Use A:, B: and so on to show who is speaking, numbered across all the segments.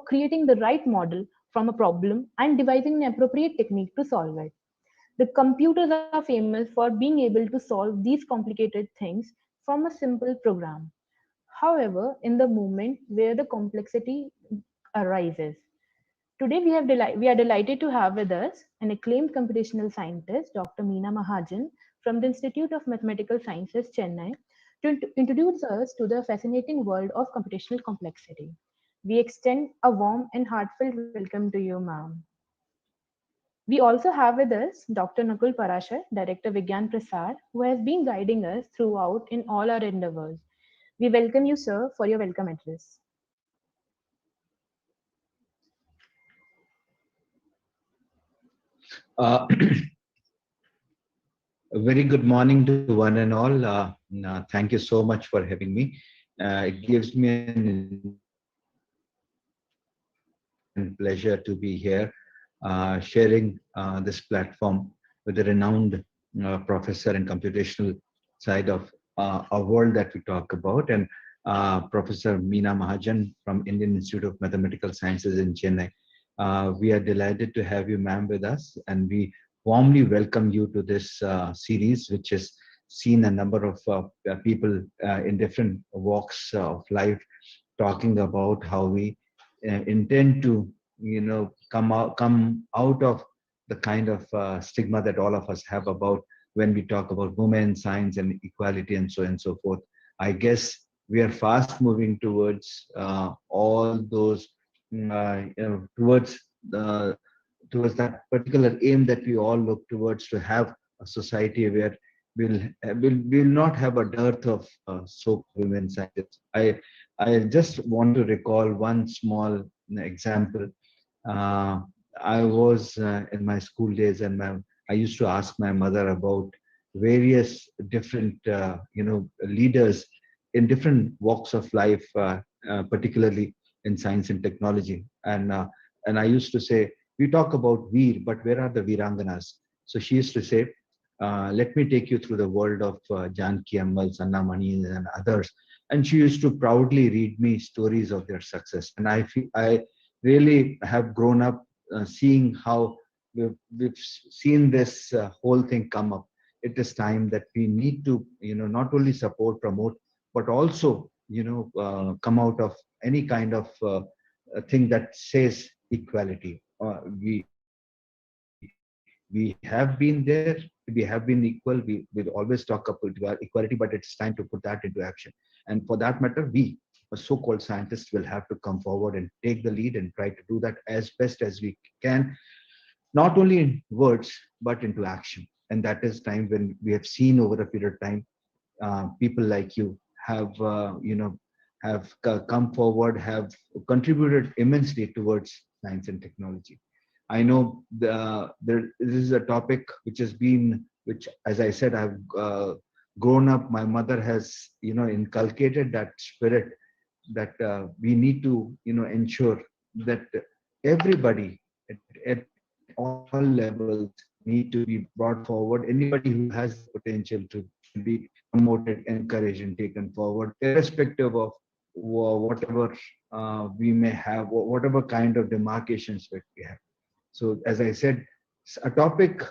A: creating the right model from a problem and devising an appropriate technique to solve it. The computers are famous for being able to solve these complicated things from a simple program. However, in the moment where the complexity arises, today we are delighted to have with us an acclaimed computational scientist, Dr. Meena Mahajan from the Institute of Mathematical Sciences, Chennai, to introduce us to the fascinating world of computational complexity. We extend a warm and heartfelt welcome to you, ma'am. We also have with us Dr. Nakul Parashar, Director Vigyan Prasar, who has been guiding us throughout in all our endeavors. We welcome you, sir, for your welcome address.
B: Uh, a very good morning to one and all. Thank you so much for having me. It gives me an pleasure to be here sharing this platform with a renowned professor in computational side of a world that we talk about, and Professor Meena Mahajan from Indian Institute of Mathematical Sciences in Chennai. We are delighted to have you, ma'am, with us, and we warmly welcome you to this series, which has seen a number of people in different walks of life talking about how we intend to, come out of the kind of stigma that all of us have about when we talk about women, science, and equality, and so on and so forth. I guess we are fast moving towards all those, towards the towards that particular aim that we all look towards, to have a society where we'll not have a dearth of so women scientists. I just want to recall one small example. Uh, I was in my school days, and I used to ask my mother about various different, leaders in different walks of life, particularly in science and technology. And I used to say, we talk about Veer, but where are the Veeranganas? So she used to say, let me take you through the world of Janki Ammal, Sanna Mani, and others. And she used to proudly read me stories of their success. And I really have grown up seeing how we've seen this whole thing come up. It is time that we need to, not only support, promote, but also, come out of any kind of thing that says equality. We have been there, we have been equal, we will always talk about equality, but it's time to put that into action. And for that matter, we so-called scientists will have to come forward and take the lead and try to do that as best as we can, not only in words but into action. And that is time when we have seen over a period of time, people like you have come forward, have contributed immensely towards science and technology. I know this is a topic which has been, which, as I said, I've grown up. My mother has, inculcated that spirit that we need to, ensure that everybody at all levels need to be brought forward. Anybody who has the potential to be promoted, encouraged, and taken forward, irrespective of whatever we may have, or whatever kind of demarcations that we have. So, as I said, a topic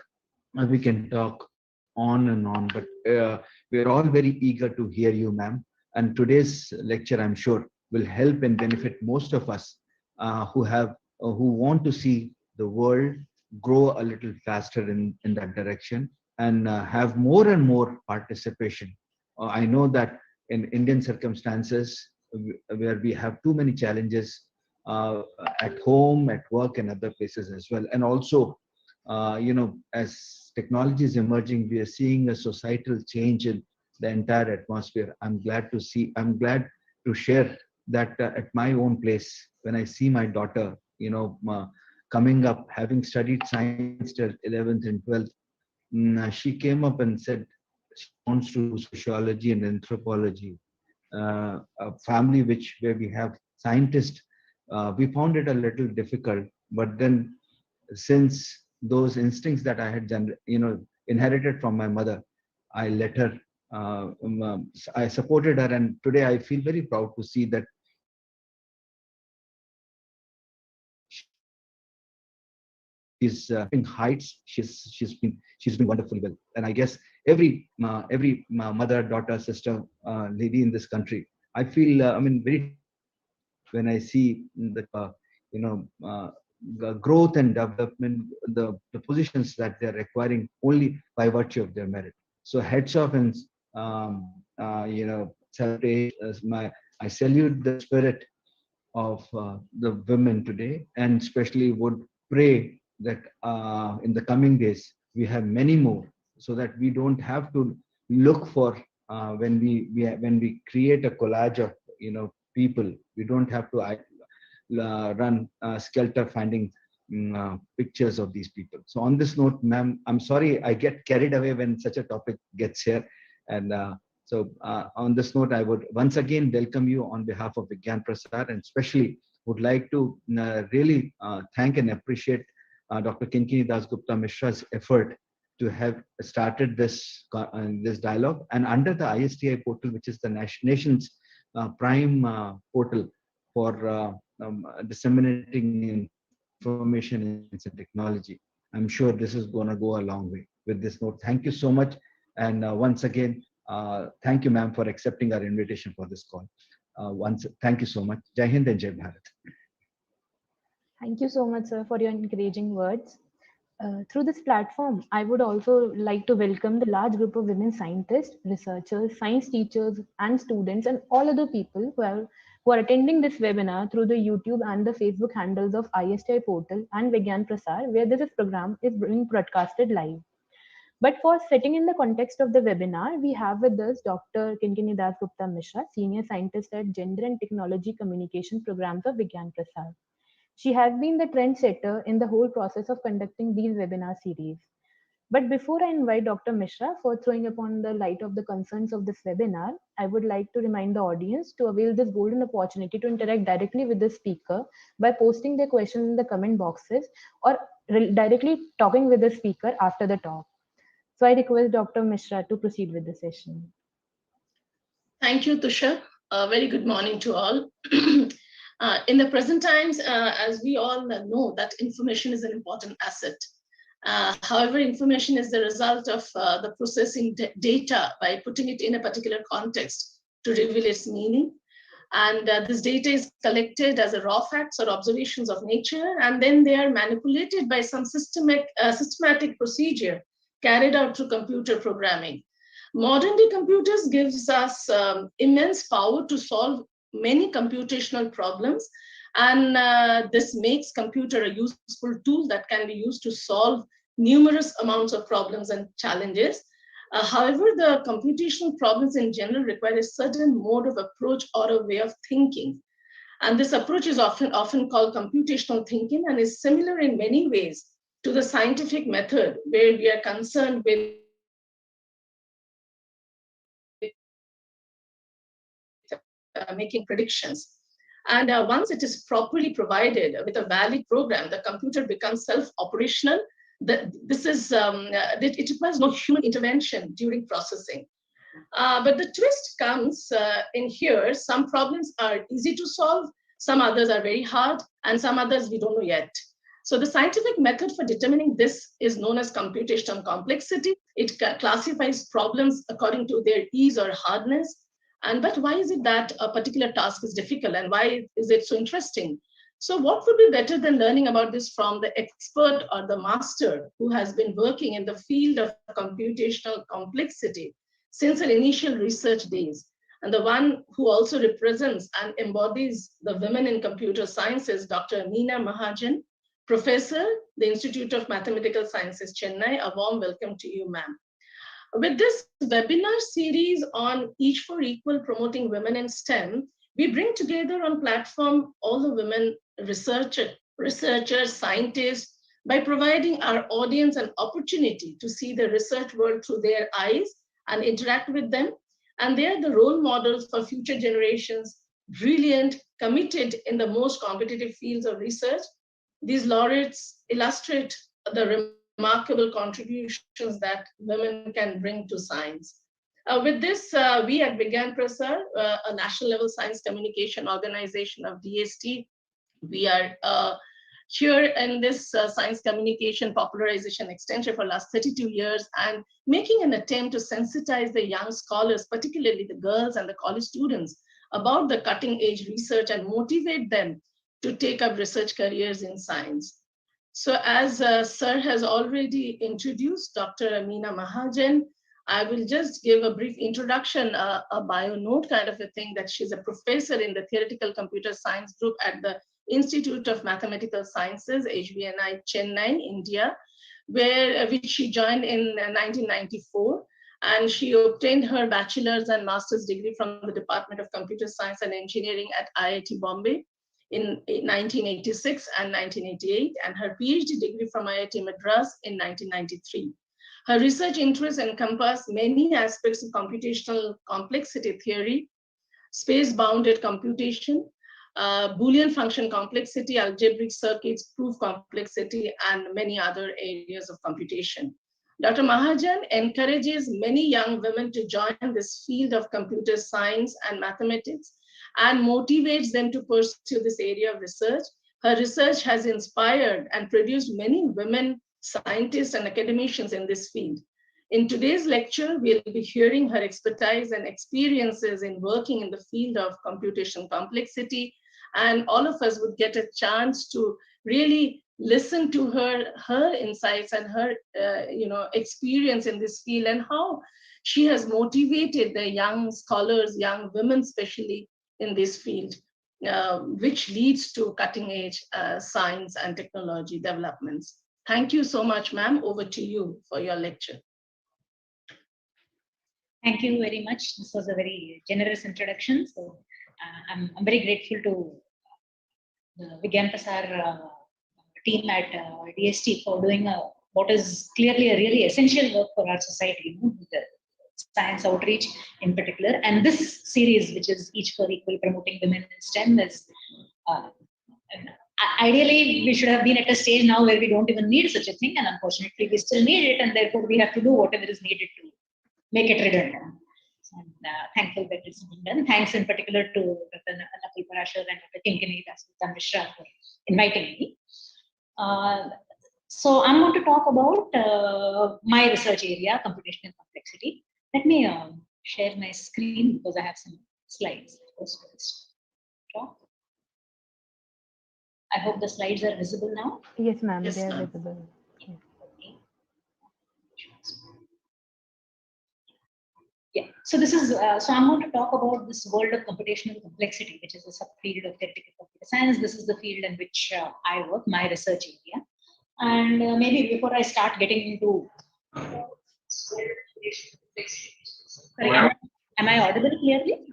B: we can talk on and on, but we're all very eager to hear you, ma'am. And today's lecture, I'm sure, will help and benefit most of us who want to see the world grow a little faster in that direction, and have more and more participation. I know that in Indian circumstances, where we have too many challenges uh, at home, at work, and other places as well. And also, as technology is emerging, we are seeing a societal change in the entire atmosphere. I'm glad to share that at my own place, when I see my daughter, coming up, having studied science till 11th and 12th, she came up and said she wants to do sociology and anthropology. A family where we have scientists, we found it a little difficult. But then, since those instincts that I had, inherited from my mother, I let her. I supported her, and today I feel very proud to see that She's in heights. She's doing wonderfully well. And I guess every mother, daughter, sister, lady in this country, I feel very touched when I see you know the growth and development, the positions that they're requiring only by virtue of their merit. So heads off, and celebrate I salute the spirit of the women today, and especially would pray that in the coming days we have many more, so that we don't have to look for when we create a collage of people, we don't have to run skelter finding pictures of these people. So on this note, ma'am, I'm sorry I get carried away when such a topic gets here. And on this note, I would once again welcome you on behalf of Vigyan Prasar, and especially would like to really thank and appreciate Dr. Kinkini Dasgupta Mishra's effort to have started this dialogue, and under the ISTI portal, which is the nation's prime portal for disseminating information in science and technology. I'm sure this is going to go a long way. With this note, thank you so much. And once again, thank you, ma'am, for accepting our invitation for this call. Thank you so much. Jai Hind and Jai Bharat.
A: Thank you so much, sir, for your encouraging words. Through this platform, I would also like to welcome the large group of women scientists, researchers, science teachers, and students, and all other people who are attending this webinar through the YouTube and the Facebook handles of ISTI portal and Vigyan Prasar, where this program is being broadcasted live. But for setting in the context of the webinar, we have with us Dr. Kinkini Das Gupta Mishra, Senior Scientist at Gender and Technology Communication Programs of Vigyan Prasar. She has been the trendsetter in the whole process of conducting these webinar series. But before I invite Dr. Mishra for throwing upon the light of the concerns of this webinar, I would like to remind the audience to avail this golden opportunity to interact directly with the speaker by posting their questions in the comment boxes or directly talking with the speaker after the talk. So I request Dr. Mishra to proceed with the session.
C: Thank you, Tusha. Very good morning to all. In the present times, as we all know, that information is an important asset. However, information is the result of the processing data by putting it in a particular context to reveal its meaning. And this data is collected as a raw facts or observations of nature, and then they are manipulated by some systematic procedure carried out through computer programming. Modern day computers gives us immense power to solve many computational problems, and this makes computer a useful tool that can be used to solve numerous amounts of problems and challenges. However, the computational problems in general require a certain mode of approach or a way of thinking. And this approach is often called computational thinking, and is similar in many ways to the scientific method, where we are concerned with making predictions. And once it is properly provided with a valid program, the computer becomes self-operational. It requires no human intervention during processing. But the twist comes in here. Some problems are easy to solve, some others are very hard, and some others we don't know yet. So the scientific method for determining this is known as computational complexity. It classifies problems according to their ease or hardness. But why is it that a particular task is difficult, and why is it so interesting? So what would be better than learning about this from the expert or the master who has been working in the field of computational complexity since her initial research days, and the one who also represents and embodies the women in computer sciences, Dr. Meena Mahajan, Professor, the Institute of Mathematical Sciences, Chennai. A warm welcome to you, ma'am. With this webinar series on Each for Equal, promoting women in STEM, we bring together on platform all the women researchers, scientists, by providing our audience an opportunity to see the research world through their eyes and interact with them. And they are the role models for future generations, brilliant, committed in the most competitive fields of research. These laureates illustrate the remarkable contributions that women can bring to science. With this, we at Vigyan Prasar, a national level science communication organization of DST, we are here in this science communication popularization extension for last 32 years, and making an attempt to sensitize the young scholars, particularly the girls and the college students, about the cutting edge research and motivate them to take up research careers in science. So as Sir has already introduced Dr. Meena Mahajan, I will just give a brief introduction, a bio note kind of a thing, that she's a professor in the theoretical computer science group at the Institute of Mathematical Sciences, HBNI, Chennai, India, which she joined in 1994. And she obtained her bachelor's and master's degree from the Department of Computer Science and Engineering at IIT Bombay in 1986 and 1988, and her PhD degree from IIT Madras in 1993. Her research interests encompass many aspects of computational complexity theory, space-bounded computation, Boolean function complexity, algebraic circuits, proof complexity, and many other areas of computation. Dr. Mahajan encourages many young women to join this field of computer science and mathematics and motivates them to pursue this area of research. Her research has inspired and produced many women scientists and academicians in this field. In today's lecture, we'll be hearing her expertise and experiences in working in the field of computational complexity, and all of us would get a chance to really listen to her insights and her experience in this field, and how she has motivated the young scholars, young women especially in this field, which leads to cutting edge science and technology developments. Thank you so much, ma'am. Over to you for your lecture.
D: Thank you very much. This was a very generous introduction. So I'm very grateful to the Vigyan Prasar team at DST for doing what is clearly a really essential work for our society, the science outreach in particular. And this series, which is Each for Equal, promoting women in STEM, is ideally we should have been at a stage now where we don't even need such a thing, and unfortunately we still need it, and therefore we have to do whatever is needed to make it redundant. And thankful that it's been done. Thanks in particular to Dr. Np Parashar and Dr. Kinkini Mishra for inviting me. So I'm going to talk about my research area, computational complexity. Let me share my screen because I have some slides. I hope the slides are visible now.
A: Yes, ma'am,
C: Yes,
A: they are
C: ma'am.
A: visible. Yes.
D: Yeah, so this is, so I'm going to talk about this world of computational complexity, which is a subfield of theoretical computer science. This is the field in which I work, my research area. And maybe before I start getting into, sorry, am I audible clearly?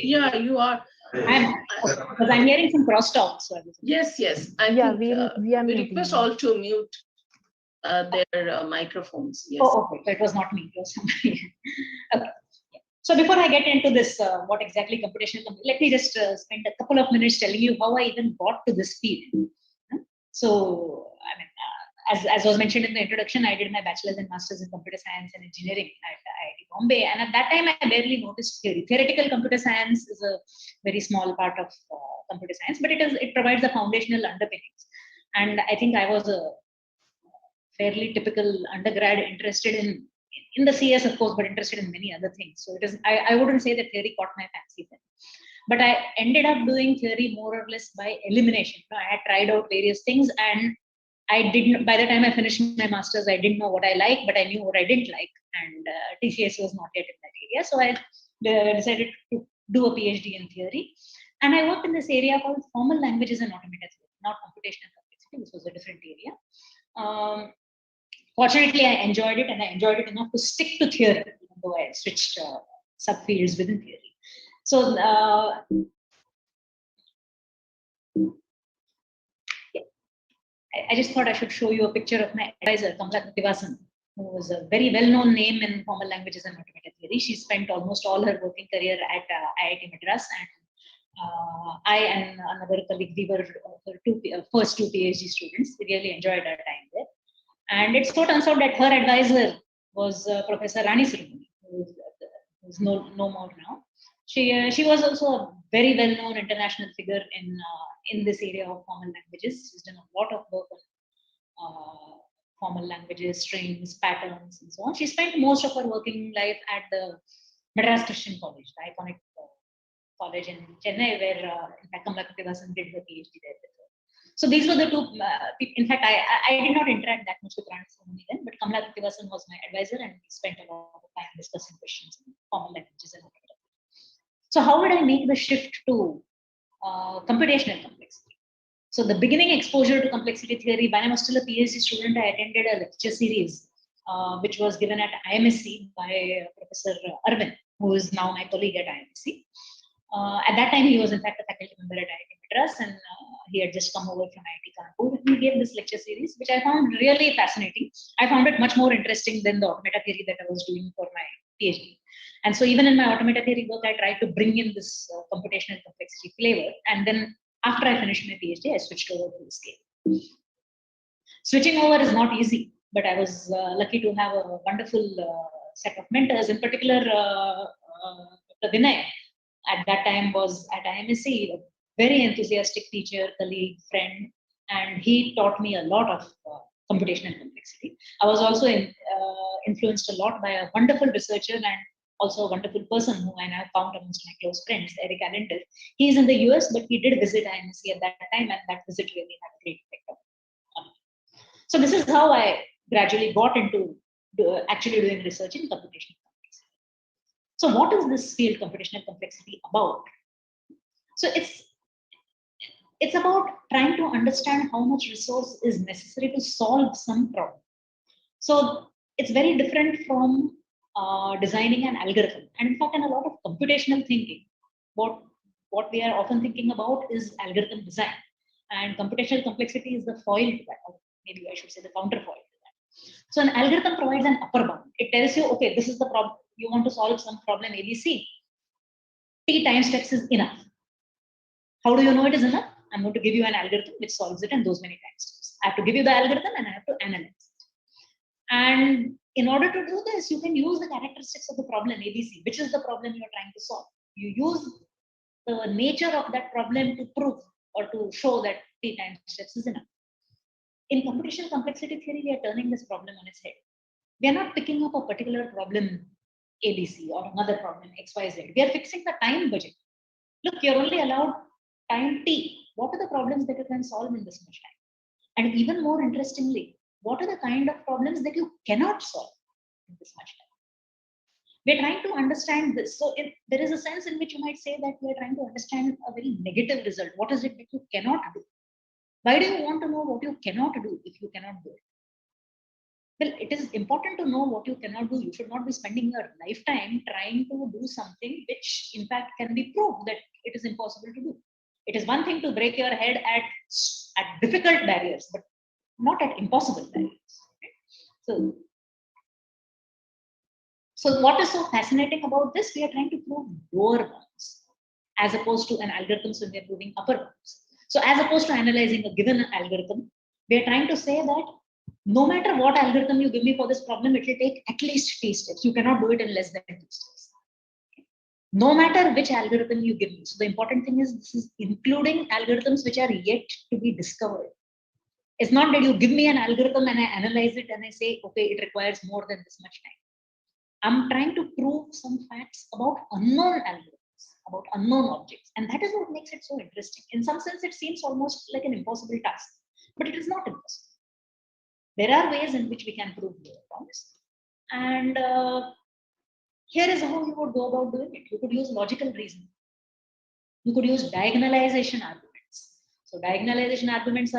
C: Yeah, you are.
D: Because I'm hearing some crosstalk. So
C: Yes.
A: Yeah,
C: think
A: we are
C: we
A: muting
C: request
A: you.
C: all to mute their microphones. Yes.
D: Oh, okay. So it was not me. It was somebody. Okay. So before I get into this, what exactly computational, let me just spend a couple of minutes telling you how I even got to this field. So, I mean, as was mentioned in the introduction, I did my bachelor's and master's in computer science and engineering at IIT Bombay. And at that time, I barely noticed theory. Theoretical computer science is a very small part of computer science, but it provides the foundational underpinnings. And I think I was a fairly typical undergrad interested in the CS, of course, but interested in many other things. So it is, I wouldn't say that theory caught my fancy then. But I ended up doing theory more or less by elimination. I had tried out various things, and I didn't, by the time I finished my master's, I didn't know what I liked, but I knew what I didn't like. And TCS was not yet in that area. So I decided to do a PhD in theory. And I worked in this area called formal languages and automata theory, not computational complexity. This was a different area. Fortunately, I enjoyed it, and I enjoyed it enough to stick to theory, even though I switched subfields within theory. So, I just thought I should show you a picture of my advisor, Kamala Kativasan, who was a very well-known name in formal languages and automata theory. She spent almost all her working career at IIT Madras, and I and another colleague, we were her first two PhD students. We really enjoyed our time there. And it so turns out that her advisor was Professor Rani Sirumani, who is no more now. She was also a very well-known international figure in this area of formal languages. She's done a lot of work on formal languages, strings, patterns, and so on. She spent most of her working life at the Madras Christian College, the iconic college in Chennai, where in fact Kamala Krittivasan did her PhD there with her. So these were the two people. In fact, I did not interact that much with Rani Sohani then, but Kamala Krittivasan was my advisor, and we spent a lot of time discussing questions in formal languages and whatever. So how did I make the shift to computational complexity? So the beginning exposure to complexity theory, when I was still a PhD student, I attended a lecture series which was given at IMSc by Professor Arvind, who is now my colleague at IMSc. At that time, he was in fact a faculty member at IIT Madras, and he had just come over from IIT Kanpur. He gave this lecture series, which I found really fascinating. I found it much more interesting than the automata theory that I was doing for my PhD. And so even in my automata theory work, I tried to bring in this computational complexity flavor. And then after I finished my PhD, I switched over to the scale. Switching over is not easy, but I was lucky to have a wonderful set of mentors, in particular, Dr. Vinay. At that time was at IMSc, a very enthusiastic teacher, colleague, friend, and he taught me a lot of computational complexity. I was also influenced a lot by a wonderful researcher and also a wonderful person who I now count amongst my close friends, Eric Allender. He is in the US, but he did visit IMSc at that time, and that visit really had a great effect on me. So this is how I gradually got into actually doing research in computational complexity. So what is this field, computational complexity, about? So it's about trying to understand how much resource is necessary to solve some problem. So it's very different from designing an algorithm. And in fact, in a lot of computational thinking, what we are often thinking about is algorithm design. And computational complexity is the foil to that, or maybe I should say the counterfoil to that. So an algorithm provides an upper bound. It tells you, okay, this is the problem. You want to solve some problem ABC. T time steps is enough. How do you know it is enough? I'm going to give you an algorithm which solves it in those many time steps. I have to give you the algorithm and I have to analyze it. And in order to do this, you can use the characteristics of the problem ABC, which is the problem you are trying to solve. You use the nature of that problem to prove or to show that T time steps is enough. In computational complexity theory, we are turning this problem on its head. We are not picking up a particular problem ABC or another problem XYZ. We are fixing the time budget. Look, you're only allowed time T. What are the problems that you can solve in this much time? And even more interestingly, what are the kind of problems that you cannot solve in this much time? We're trying to understand this. So there is a sense in which you might say that we're trying to understand a very negative result. What is it that you cannot do? Why do you want to know what you cannot do if you cannot do it? Well, it is important to know what you cannot do. You should not be spending your lifetime trying to do something which, in fact, can be proved that it is impossible to do. It is one thing to break your head at difficult barriers, but not at impossible barriers. Okay? So what is so fascinating about this? We are trying to prove lower bounds as opposed to an algorithm, so we are proving upper bounds. So as opposed to analyzing a given algorithm, we are trying to say that no matter what algorithm you give me for this problem, it will take at least T steps. You cannot do it in less than T steps. No matter which algorithm you give me. So the important thing is this is including algorithms which are yet to be discovered. It's not that you give me an algorithm and I analyze it and I say, okay, it requires more than this much time. I'm trying to prove some facts about unknown algorithms, about unknown objects. And that is what makes it so interesting. In some sense, it seems almost like an impossible task, but it is not impossible. There are ways in which we can prove lower bounds. And here is how you would go about doing it. You could use logical reasoning. You could use diagonalization arguments. So diagonalization arguments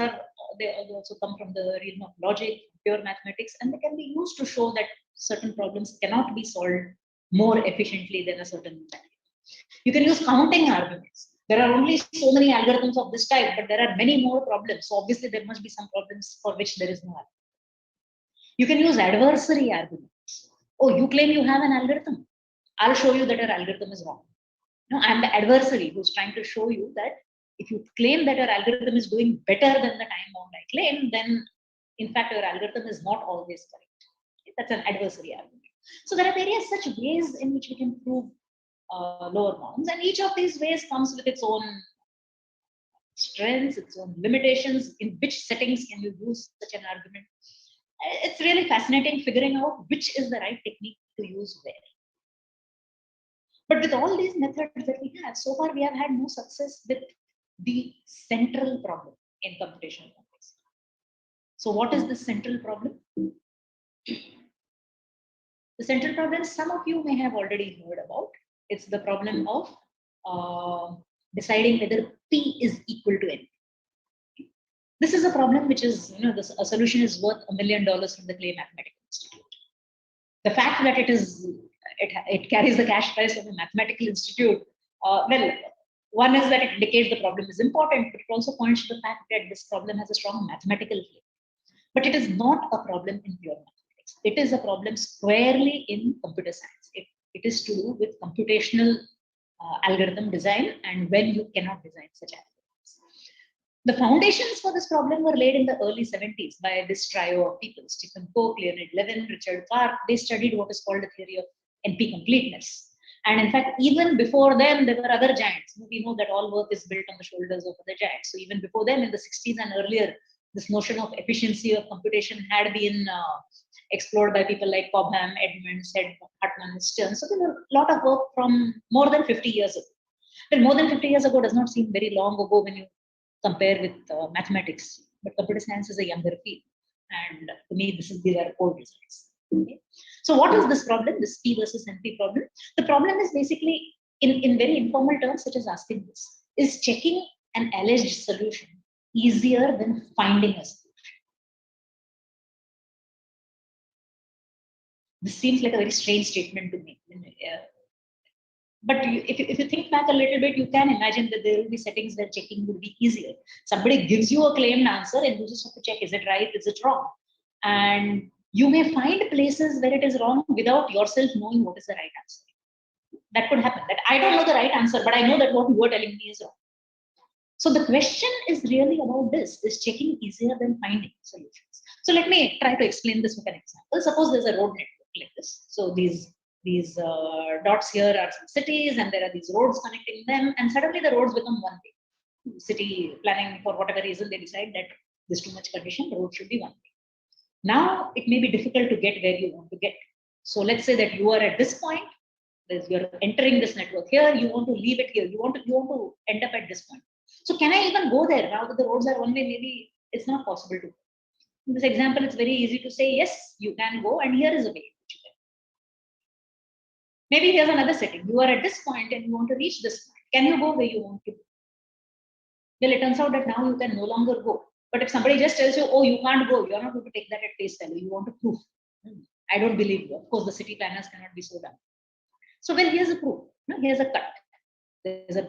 D: they also come from the realm of logic, pure mathematics, and they can be used to show that certain problems cannot be solved more efficiently than a certain value. You can use counting arguments. There are only so many algorithms of this type, but there are many more problems. So obviously there must be some problems for which there is no algorithm. You can use adversary arguments. Oh, you claim you have an algorithm. I'll show you that your algorithm is wrong. No, I'm the adversary who's trying to show you that if you claim that your algorithm is doing better than the time bound I claim, then in fact your algorithm is not always correct. Okay? That's an adversary argument. So there are various such ways in which we can prove lower bounds. And each of these ways comes with its own strengths, its own limitations. In which settings can you use such an argument? It's really fascinating figuring out which is the right technique to use where. But with all these methods that we have, so far we have had no success with the central problem in computational complexity. So what is the central problem? The central problem, some of you may have already heard about. It's the problem of deciding whether P is equal to N. This is a problem which is, a solution is worth $1 million from the Clay Mathematical Institute. The fact that it carries the cash prize of a mathematical institute, well, one is that it indicates the problem is important, but it also points to the fact that this problem has a strong mathematical flavor. But it is not a problem in pure mathematics. It is a problem squarely in computer science. It is to do with computational algorithm design and when you cannot design such algorithms. The foundations for this problem were laid in the early 70s by this trio of people, Stephen Cook, Leonid Levin, Richard Clark. They studied what is called the theory of Np Completeness. And in fact, even before them, there were other giants. We know that all work is built on the shoulders of other giants. So even before them, in the 60s and earlier, this notion of efficiency of computation had been explored by people like Cobham, Edmonds, Hartman, Stern. So there were a lot of work from more than 50 years ago. Well, more than 50 years ago does not seem very long ago when you compare with mathematics, but computer science is a younger field. And to me, these are old results. Okay. So what is this problem, this P versus NP problem? The problem is basically, in very informal terms, such as asking this, is checking an alleged solution easier than finding a solution? This seems like a very strange statement to me. But if you think back a little bit, you can imagine that there will be settings where checking would be easier. Somebody gives you a claimed answer and you just have to check, is it right, is it wrong? And you may find places where it is wrong without yourself knowing what is the right answer. That could happen. That I don't know the right answer, but I know that what you are telling me is wrong. So the question is really about this, is checking easier than finding solutions? So let me try to explain this with an example. Suppose there's a road network like this. So these dots here are some cities and there are these roads connecting them, and suddenly the roads become one way. City planning, for whatever reason, they decide that there's too much congestion, the road should be one way. Now it may be difficult to get where you want to get. So let's say that you are at this point, you're entering this network here, you want to leave it here, you want to end up at this point. So can I even go there now that the roads are one way? Maybe it's not possible to go. In this example, it's very easy to say, yes, you can go, and here is a way which you can. Maybe here's another setting. You are at this point and you want to reach this point. Can you go where you want to go? Well, it turns out that now you can no longer go. But if somebody just tells you, oh, you can't go, you're not going to take that at face value. You want to prove. I don't believe you. Of course, the city planners cannot be so dumb. So, well, here's a proof. Here's a cut. There's a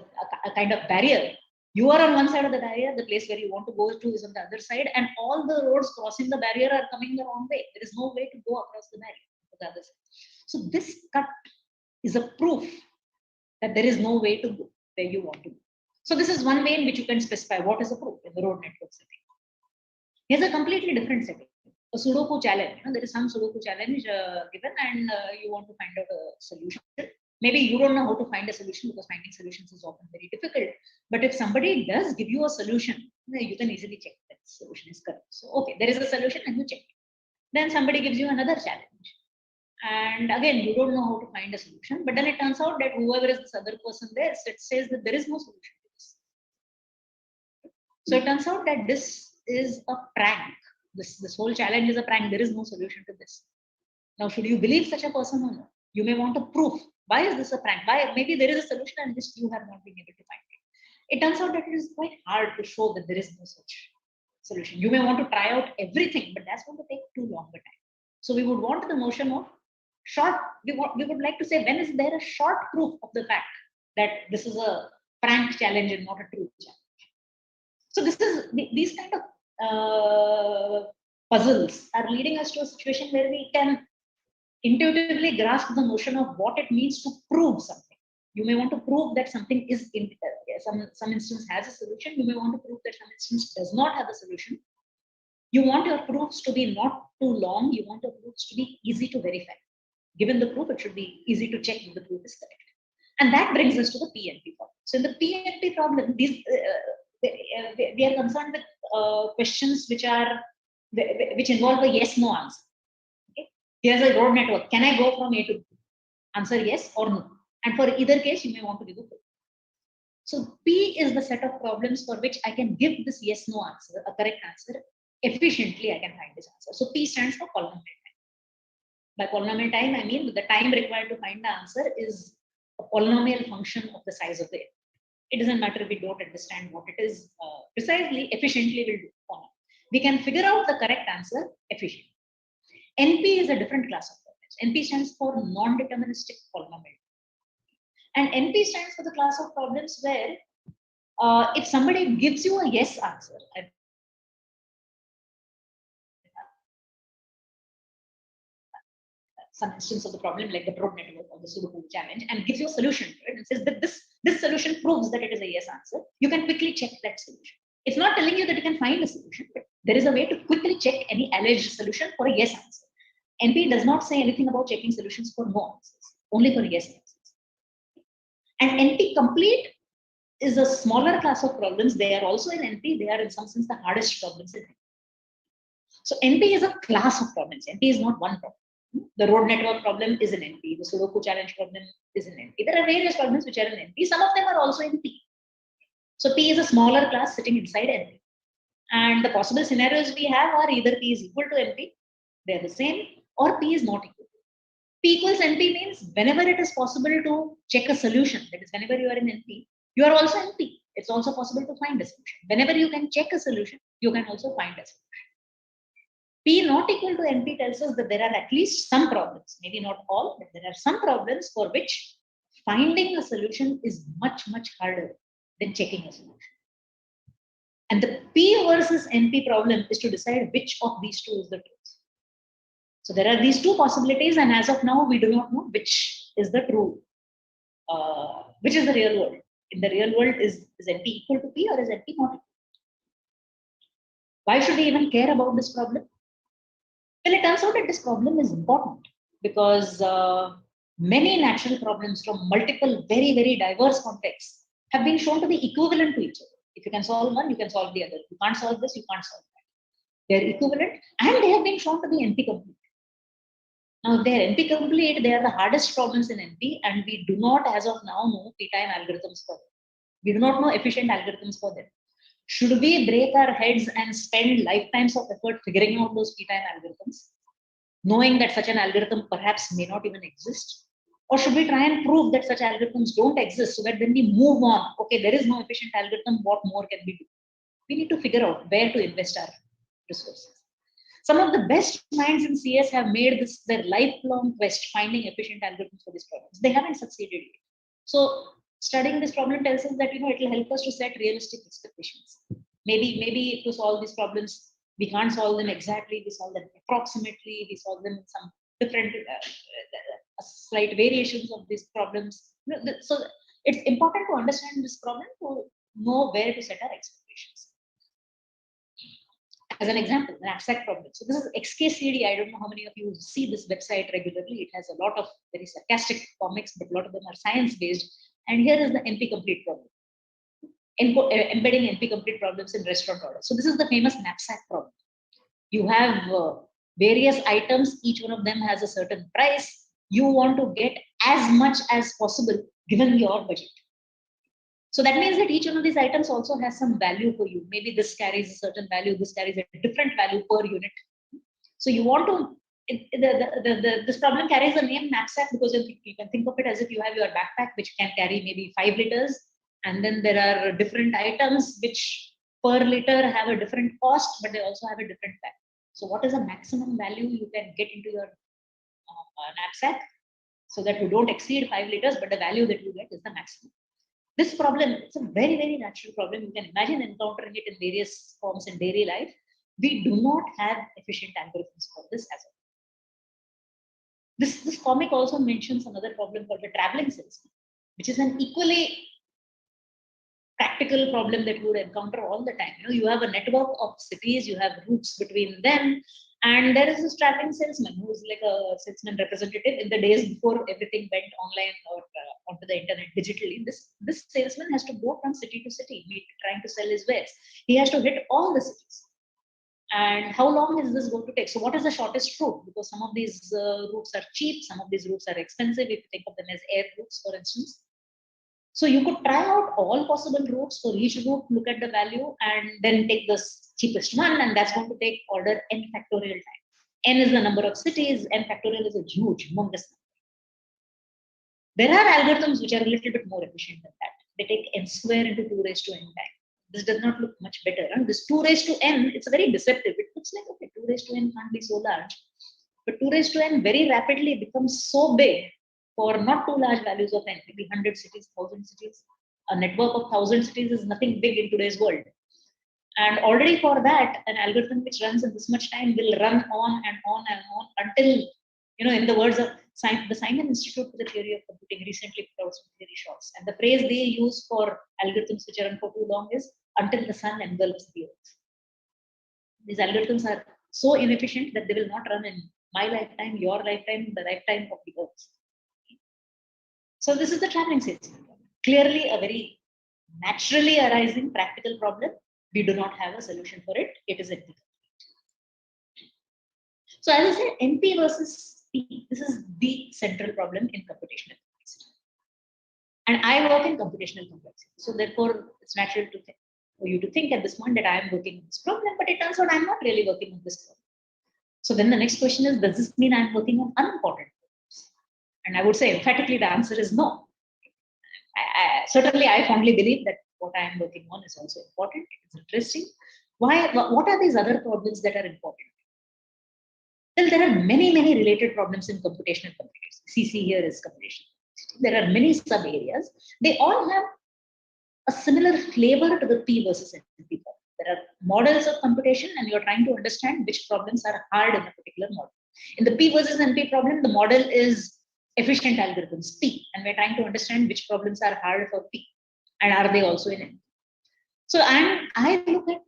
D: kind of barrier. You are on one side of the barrier, the place where you want to go to is on the other side, and all the roads crossing the barrier are coming the wrong way. There is no way to go across the barrier to the other side. So this cut is a proof that there is no way to go where you want to go. So this is one way in which you can specify what is a proof in the road network setting. Here's a completely different setting. A Sudoku challenge. There is some Sudoku challenge given, and you want to find out a solution. Maybe you don't know how to find a solution because finding solutions is often very difficult. But if somebody does give you a solution, you can easily check that the solution is correct. So, okay, there is a solution and you check it. Then somebody gives you another challenge. And again, you don't know how to find a solution. But then it turns out that whoever is this other person there says that there is no solution to this. So it turns out that this is a prank. This whole challenge is a prank. There is no solution to this. Now, should you believe such a person or not? You may want a proof. Why is this a prank? Why? Maybe there is a solution and just you have not been able to find it. It turns out that it is quite hard to show that there is no such solution. You may want to try out everything, but that's going to take too long a time. So we would want the notion of short. We would like to say, when is there a short proof of the fact that this is a prank challenge and not a true challenge? So these kind of puzzles are leading us to a situation where we can intuitively grasp the notion of what it means to prove something. You may want to prove that something is in some instance has a solution. You may want to prove that some instance does not have a solution. You want your proofs to be not too long. You want your proofs to be easy to verify. Given the proof, it should be easy to check if the proof is correct. And that brings us to the PNP problem. So in the PNP problem, we are concerned with questions which involve a yes/no answer. Okay? Here's a road network. Can I go from A to B? Answer yes or no. And for either case, you may want to give a code. So P is the set of problems for which I can give this yes/no answer, a correct answer. Efficiently, I can find this answer. So P stands for polynomial time. By polynomial time, I mean the time required to find the answer is a polynomial function of the size of the input. It doesn't matter if we don't understand what it is precisely, efficiently we'll do. We can figure out the correct answer efficiently. NP is a different class of problems. NP stands for non-deterministic polynomial. And NP stands for the class of problems where if somebody gives you a yes answer, some instance of the problem like the probe network or the Sudoku challenge, and gives you a solution to it and says that this solution proves that it is a yes answer, you can quickly check that solution. It's not telling you that you can find a solution, but there is a way to quickly check any alleged solution for a yes answer. NP does not say anything about checking solutions for no answers, only for yes answers. And NP complete is a smaller class of problems. They are also in NP. They are in some sense the hardest problems in NP. So NP is a class of problems. NP is not one problem. The road network problem is in NP. The Sudoku challenge problem is in NP. There are various problems which are in NP. Some of them are also in P. So P is a smaller class sitting inside NP. And the possible scenarios we have are either P is equal to NP, they are the same, or P is not equal. P equals NP means whenever it is possible to check a solution, that is whenever you are in NP, you are also in P. It's also possible to find a solution. Whenever you can check a solution, you can also find a solution. P not equal to NP tells us that there are at least some problems, maybe not all, but there are some problems for which finding a solution is much, much harder than checking a solution. And the P versus NP problem is to decide which of these two is the truth. So there are these two possibilities, and as of now, we do not know which is the true, which is the real world. In the real world, is NP equal to P or is NP not equal? Why should we even care about this problem? Well, it turns out that this problem is important because many natural problems from multiple, very, very diverse contexts have been shown to be equivalent to each other. If you can solve one, you can solve the other. If you can't solve this, you can't solve that. They're equivalent and they have been shown to be NP complete. Now, if they are NP complete, they are the hardest problems in NP, and we do not, as of now, know p-time algorithms for them. We do not know efficient algorithms for them. Should we break our heads and spend lifetimes of effort figuring out those p-time algorithms, knowing that such an algorithm perhaps may not even exist? Or should we try and prove that such algorithms don't exist so that when we move on, okay, there is no efficient algorithm, what more can we do? We need to figure out where to invest our resources. Some of the best minds in CS have made this their lifelong quest, finding efficient algorithms for these problems. They haven't succeeded yet. So studying this problem tells us that it will help us to set realistic expectations. Maybe to solve these problems, we can't solve them exactly. We solve them approximately. We solve them in some different, slight variations of these problems. So it's important to understand this problem to know where to set our expectations. As an example, the knapsack problem. So this is XKCD. I don't know how many of you see this website regularly. It has a lot of very sarcastic comics, but a lot of them are science-based. And here is the NP complete problem. Embedding NP complete problems in restaurant orders. So this is the famous knapsack problem. You have various items. Each one of them has a certain price. You want to get as much as possible given your budget. So that means that each one of these items also has some value for you. Maybe this carries a certain value, this carries a different value per unit. So you want to, this problem carries the name knapsack because you can think of it as if you have your backpack, which can carry maybe 5 liters. And then there are different items which per liter have a different cost, but they also have a different value. So what is the maximum value you can get into your knapsack so that you don't exceed 5 liters, but the value that you get is the maximum. This problem, it's a very, very natural problem. You can imagine encountering it in various forms in daily life. We do not have efficient algorithms for this as well. This comic also mentions another problem called the traveling salesman, which is an equally practical problem that you would encounter all the time. You have a network of cities, you have routes between them, And there is this traveling salesman who is like a salesman representative in the days before everything went online or onto the internet digitally. This salesman has to go from city to city, trying to sell his wares. He has to hit all the cities. And how long is this going to take? So what is the shortest route? Because some of these routes are cheap, some of these routes are expensive. If you think of them as air routes, for instance. So you could try out all possible routes for each route, look at the value, and then take the cheapest one, and that's going to take order n factorial time. N is the number of cities, n factorial is a huge, humongous number. There are algorithms which are a little bit more efficient than that. They take n square into 2 raised to n time. This does not look much better. And this 2 raised to n, it's very deceptive. It looks like, okay, 2 raised to n can't be so large. But 2 raised to n very rapidly becomes so big for not too large values of n, maybe 100 cities, 1,000 cities. A network of 1,000 cities is nothing big in today's world. And already for that, an algorithm which runs in this much time will run on and on and on until, in the words of the Simon Institute for the Theory of Computing recently put out some theory shorts. And the phrase they use for algorithms which run for too long is until the sun envelops the earth. These algorithms are so inefficient that they will not run in my lifetime, your lifetime, the lifetime of the earth. So this is the traveling salesman problem. Clearly a very naturally arising practical problem. We do not have a solution for it. It is NP. So as I said, NP versus P, this is the central problem in computational complexity. And I work in computational complexity. So therefore, it's natural for you to think at this point that I am working on this problem, but it turns out I'm not really working on this problem. So then the next question is, does this mean I'm working on unimportant problems? And I would say emphatically the answer is no. Certainly, I fondly believe that what I am working on is also important. It's interesting. Why? What are these other problems that are important? Well, there are many, many related problems in computational complexity. CC here is computational complexity. There are many sub areas. They all have a similar flavor to the P versus NP problem. There are models of computation, and you're trying to understand which problems are hard in a particular model. In the P versus NP problem, the model is efficient algorithms P, and we're trying to understand which problems are hard for P, and are they also in NP. So I look at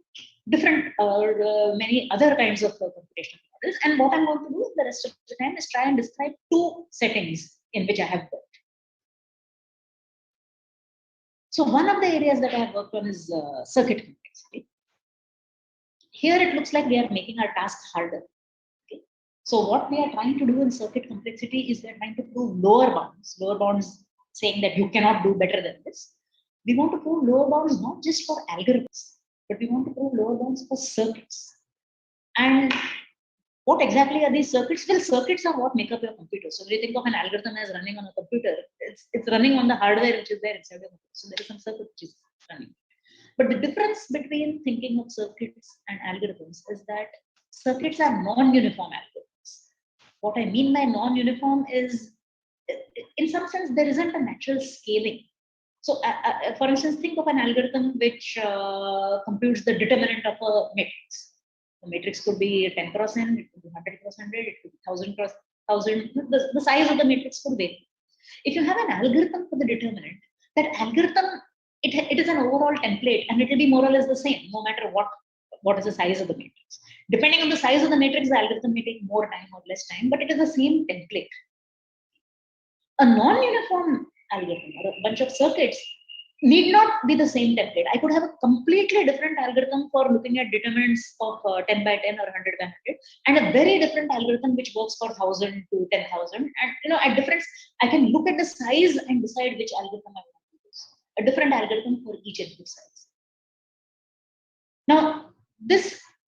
D: different or many other kinds of computational models, and what I'm going to do the rest of the time is try and describe two settings in which I have worked. So one of the areas that I have worked on is circuit complexity. Here it looks like we are making our task harder. Okay? So what we are trying to do in circuit complexity is we are trying to prove lower bounds saying that you cannot do better than this. We want to prove lower bounds not just for algorithms, but we want to prove lower bounds for circuits. And what exactly are these circuits? Well, circuits are what make up your computer. So when you think of an algorithm as running on a computer, it's running on the hardware which is there inside the computer. So there is some circuit which is running. But the difference between thinking of circuits and algorithms is that circuits are non-uniform algorithms. What I mean by non-uniform is, in some sense, there isn't a natural scaling. So, for instance, think of an algorithm which computes the determinant of a matrix. The matrix could be 10 cross n, it could be 100 cross 100, it could be 1000 cross 1000. The size of the matrix could vary. If you have an algorithm for the determinant, that algorithm, it is an overall template, and it will be more or less the same, no matter what is the size of the matrix. Depending on the size of the matrix, the algorithm may take more time or less time, but it is the same template. A non-uniform algorithm or a bunch of circuits need not be the same template. I could have a completely different algorithm for looking at determinants of 10 by 10 or 100 by 100, and a very different algorithm which works for 1000 to 10,000. And at difference, I can look at the size and decide which algorithm I want to use. A different algorithm for each input size. Now,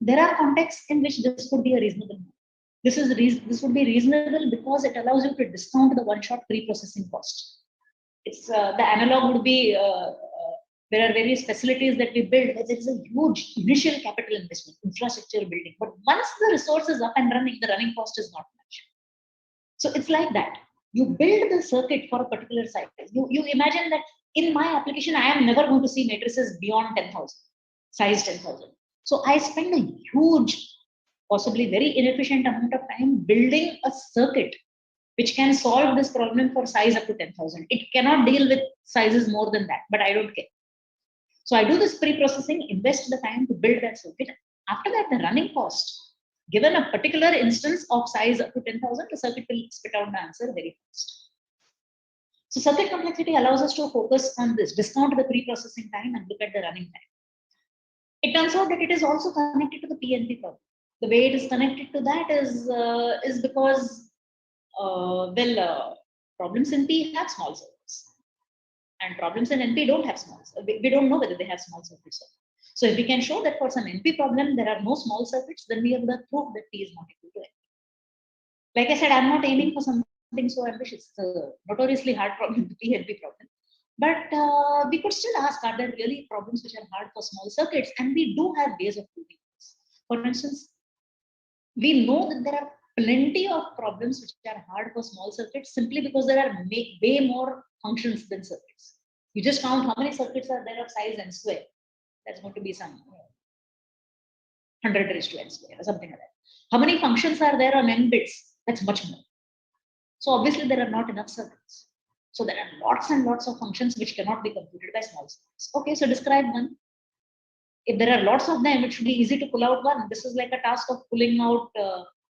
D: there are contexts in which this could be a reasonable move. This would be reasonable because it allows you to discount the one-shot pre-processing cost. It's the analog would be there are various facilities that we build where there is a huge initial capital investment, infrastructure building. But once the resource is up and running, the running cost is not much. So it's like that. You build the circuit for a particular size. You imagine that in my application, I am never going to see matrices beyond 10,000, size 10,000. So I spend a huge, possibly very inefficient amount of time building a circuit which can solve this problem for size up to 10,000. It cannot deal with sizes more than that, but I don't care. So I do this pre-processing, invest the time to build that circuit. After that, the running cost Given a particular instance of size up to 10,000, the circuit will spit out the answer very fast. So circuit complexity allows us to focus on this, discount the pre-processing time and look at the running time. It turns out that it is also connected to the PNP problem. The way it is connected to that is because, problems in P have small circuits, and problems in NP don't have small circuits. We don't know whether they have small circuits or not. So if we can show that for some NP problem there are no small circuits, then we have the proof that P is not equal to NP. Like I said, I'm not aiming for something so ambitious. It's a notoriously hard problem, the P-NP problem. But we could still ask, are there really problems which are hard for small circuits? And we do have ways of proving this. For instance, we know that there are plenty of problems which are hard for small circuits simply because there are way more functions than circuits. You just count how many circuits are there of size n square. That's going to be some 100 raised to n square or something like that. How many functions are there on n bits? That's much more. So obviously there are not enough circuits. So there are lots and lots of functions which cannot be computed by small circuits. Okay, so describe one. If there are lots of them, it should be easy to pull out one. This is like a task of pulling out,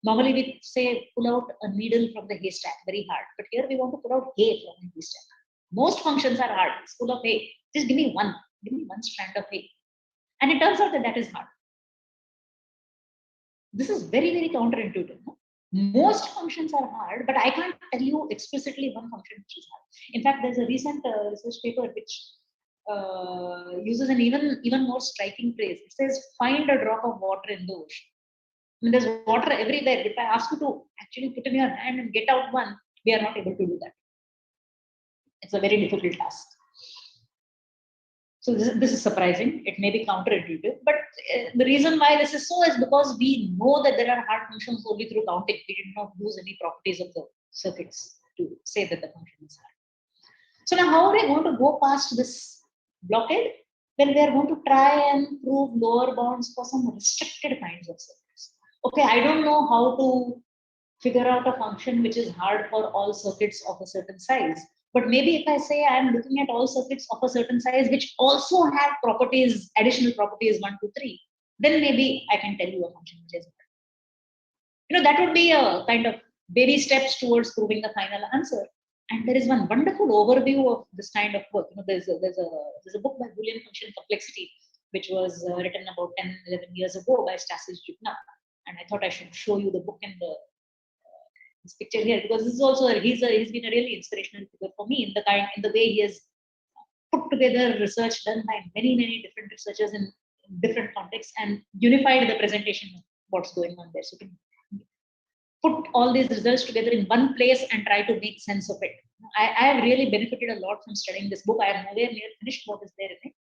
D: normally we say pull out a needle from the haystack, very hard. But here we want to pull out hay from the haystack. Most functions are hard. It's full of hay. Just give me one strand of hay. And it turns out that that is hard. This is very, very counterintuitive. No? Most functions are hard, but I can't tell you explicitly one function which is hard. In fact, there's a recent research paper which uses an even more striking phrase. It says, find a drop of water in the ocean. I mean, there's water everywhere. If I ask you to actually put in your hand and get out one, we are not able to do that. It's a very difficult task. So this is surprising. It may be counterintuitive, but the reason why this is so is because we know that there are hard functions only through counting. We did not use any properties of the circuits to say that the function is hard. So now how are we going to go past this blockade? Well, we are going to try and prove lower bounds for some restricted kinds of circuits. Okay, I don't know how to figure out a function which is hard for all circuits of a certain size. But maybe if I say I am looking at all circuits of a certain size which also have properties, additional properties 1, 2, 3, then maybe I can tell you a function which is hard. That would be a kind of baby steps towards proving the final answer. And there is one wonderful overview of this kind of work. There's a book by Vigyan Complexity, which was written about 10, 11 years ago by Stasis Jupna. And I thought I should show you the book and this picture here, because this is also he's been a really inspirational figure for me in the way he has put together research done by many different researchers in different contexts and unified the presentation of what's going on there. So to put all these results together in one place and try to make sense of it. I have really benefited a lot from studying this book. I have nowhere near finished what is there in it.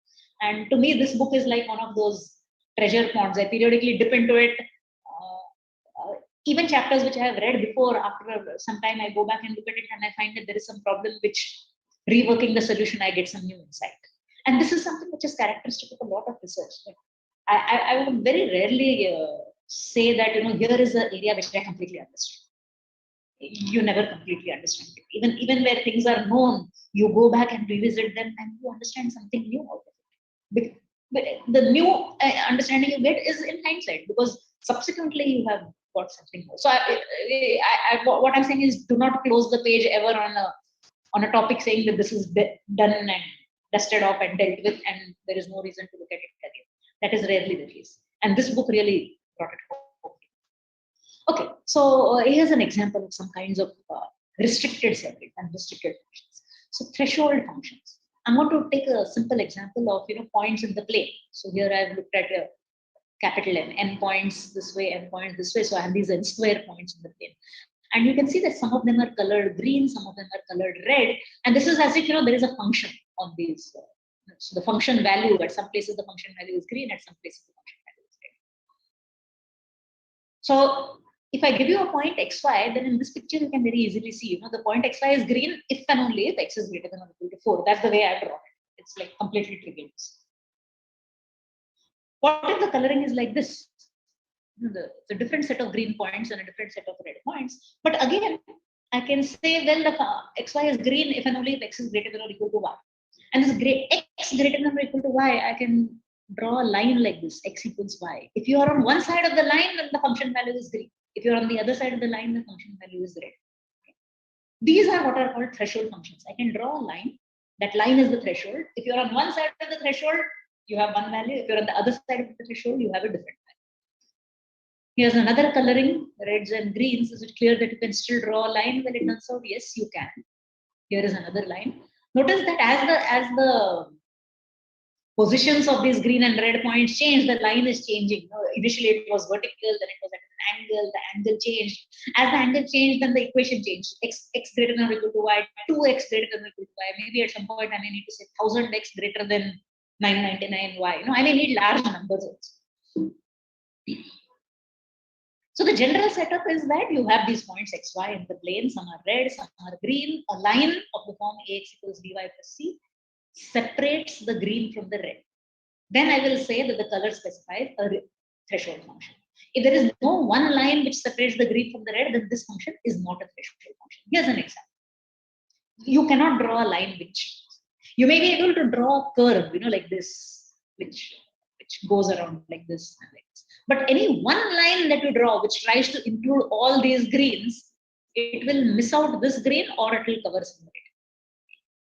D: And to me, this book is like one of those treasure ponds. I periodically dip into it. Even chapters which I have read before, after some time I go back and look at it and I find that there is some problem which, reworking the solution, I get some new insight. And this is something which is characteristic of a lot of research. I would very rarely say that, here is an area which I completely understand. You never completely understand it. Even where things are known, you go back and revisit them and you understand something new out of it. But the new understanding you get is in hindsight, because subsequently you have got something more. So what I'm saying is, do not close the page ever on a topic saying that this is done and dusted off and dealt with, and there is no reason to look at it again. That is rarely the case. And this book really brought it home. Okay, so here's an example of some kinds of restricted circuits and restricted functions. So threshold functions. I'm going to take a simple example of points in the plane. So here I've looked at capital N points this way, N points this way. So I have these N square points in the plane. And you can see that some of them are colored green, some of them are colored red. And this is as if, there is a function on these. So the function value, at some places the function value is green, at some places the function value is red. So if I give you a point xy, then in this picture you can very easily see, the point xy is green if and only if x is greater than or equal to 4. That's the way I draw it. It's like completely trivial. What if the coloring is like this? The different set of green points and a different set of red points. But again, I can say, well, the xy is green if and only if x is greater than or equal to y. And this x greater than or equal to y, I can draw a line like this, x equals y. If you are on one side of the line, then the function value is green. If you're on the other side of the line, the function value is red. Okay. These are what are called threshold functions. I can draw a line. That line is the threshold. If you're on one side of the threshold, you have one value. If you're on the other side of the threshold, you have a different value. Here's another coloring, reds and greens. Is it clear that you can still draw a line? Well, it turns out, yes, you can. Here is another line. Notice that as the positions of these green and red points change, the line is changing. Initially it was vertical, then it was at an angle, the angle changed. As the angle changed, then the equation changed. X greater than or equal to y, 2x greater than or equal to y. Maybe at some point I may need to say 1000x greater than 999y. I may need large numbers also. So the general setup is that you have these points x, y in the plane. Some are red, some are green. A line of the form ax equals by plus c separates the green from the red. Then I will say that the color specifies a threshold function. If there is no one line which separates the green from the red, then this function is not a threshold function. Here's an example. You cannot draw a line which you may be able to draw a curve, like this, which goes around like this and like this. But any one line that you draw which tries to include all these greens, it will miss out this green or it will cover some red.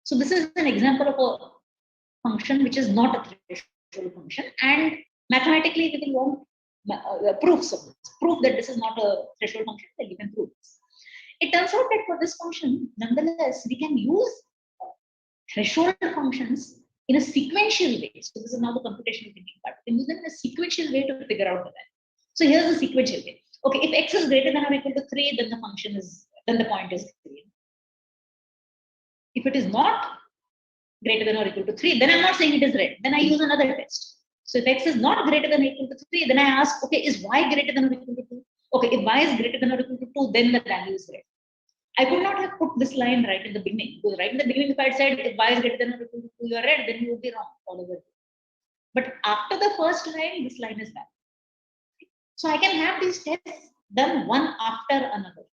D: So this is an example of a function which is not a threshold function, and mathematically we will want proofs of this. Proof that this is not a threshold function, then you can prove this. It turns out that for this function, nonetheless, we can use threshold functions in a sequential way. So this is now the computational thinking part. We can use them in a sequential way to figure out the value. So here's the sequential way. Okay, if x is greater than or equal to 3, then the point is green. If it is not greater than or equal to 3, then I'm not saying it is red. Then I use another test. So if x is not greater than or equal to 3, then I ask, okay, is y greater than or equal to 2? Okay, if y is greater than or equal to 2, then the value is red. I could not have put this line right in the beginning, because right in the beginning, if I had said if y is greater than or equal to 2, you are red, then you would be wrong all over. But after the first line, this line is valid. So I can have these tests done one after another.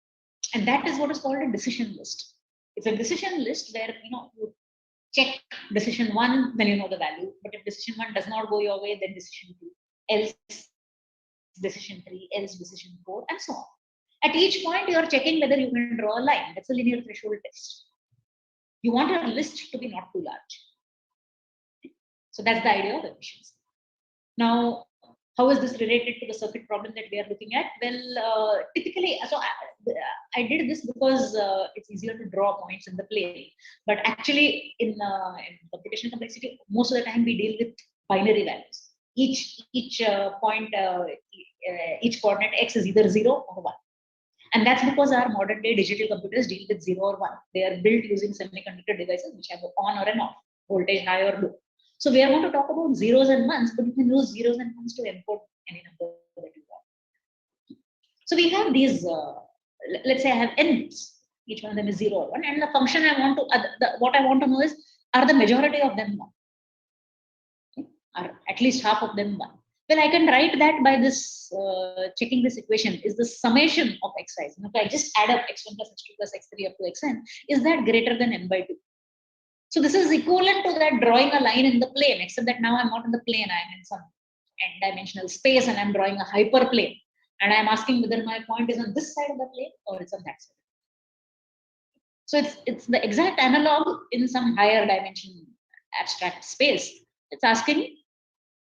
D: And that is what is called a decision list. It's a decision list where you check decision 1, then you know the value. But if decision 1 does not go your way, then decision 2, else decision 3, else decision 4, and so on. At each point, you are checking whether you can draw a line. That's a linear threshold test. You want your list to be not too large. So that's the idea of efficiency. Now, how is this related to the circuit problem that we are looking at? Well, typically, so I did this because it's easier to draw points in the plane. But actually, in computational complexity, most of the time we deal with binary values. Each point, each coordinate x is either 0 or 1. And that's because our modern day digital computers deal with 0 or 1. They are built using semiconductor devices which have an on or an off, voltage high or low. So we are going to talk about zeros and ones, but you can use zeros and ones to encode any number that you want. So we have these, let's say I have n bits. Each one of them is 0 or 1. And the function I want to, what I want to know is, are the majority of them 1? Okay? Are at least half of them 1? Well, I can write that by this, checking this equation, is the summation of xi's. If I just add up x1 plus x2 plus x3 up to xn, is that greater than n by 2? So this is equivalent to that drawing a line in the plane, except that now I'm not in the plane, I'm in some n-dimensional space and I'm drawing a hyperplane. And I'm asking whether my point is on this side of the plane or it's on that side. So it's the exact analog in some higher dimension abstract space. It's asking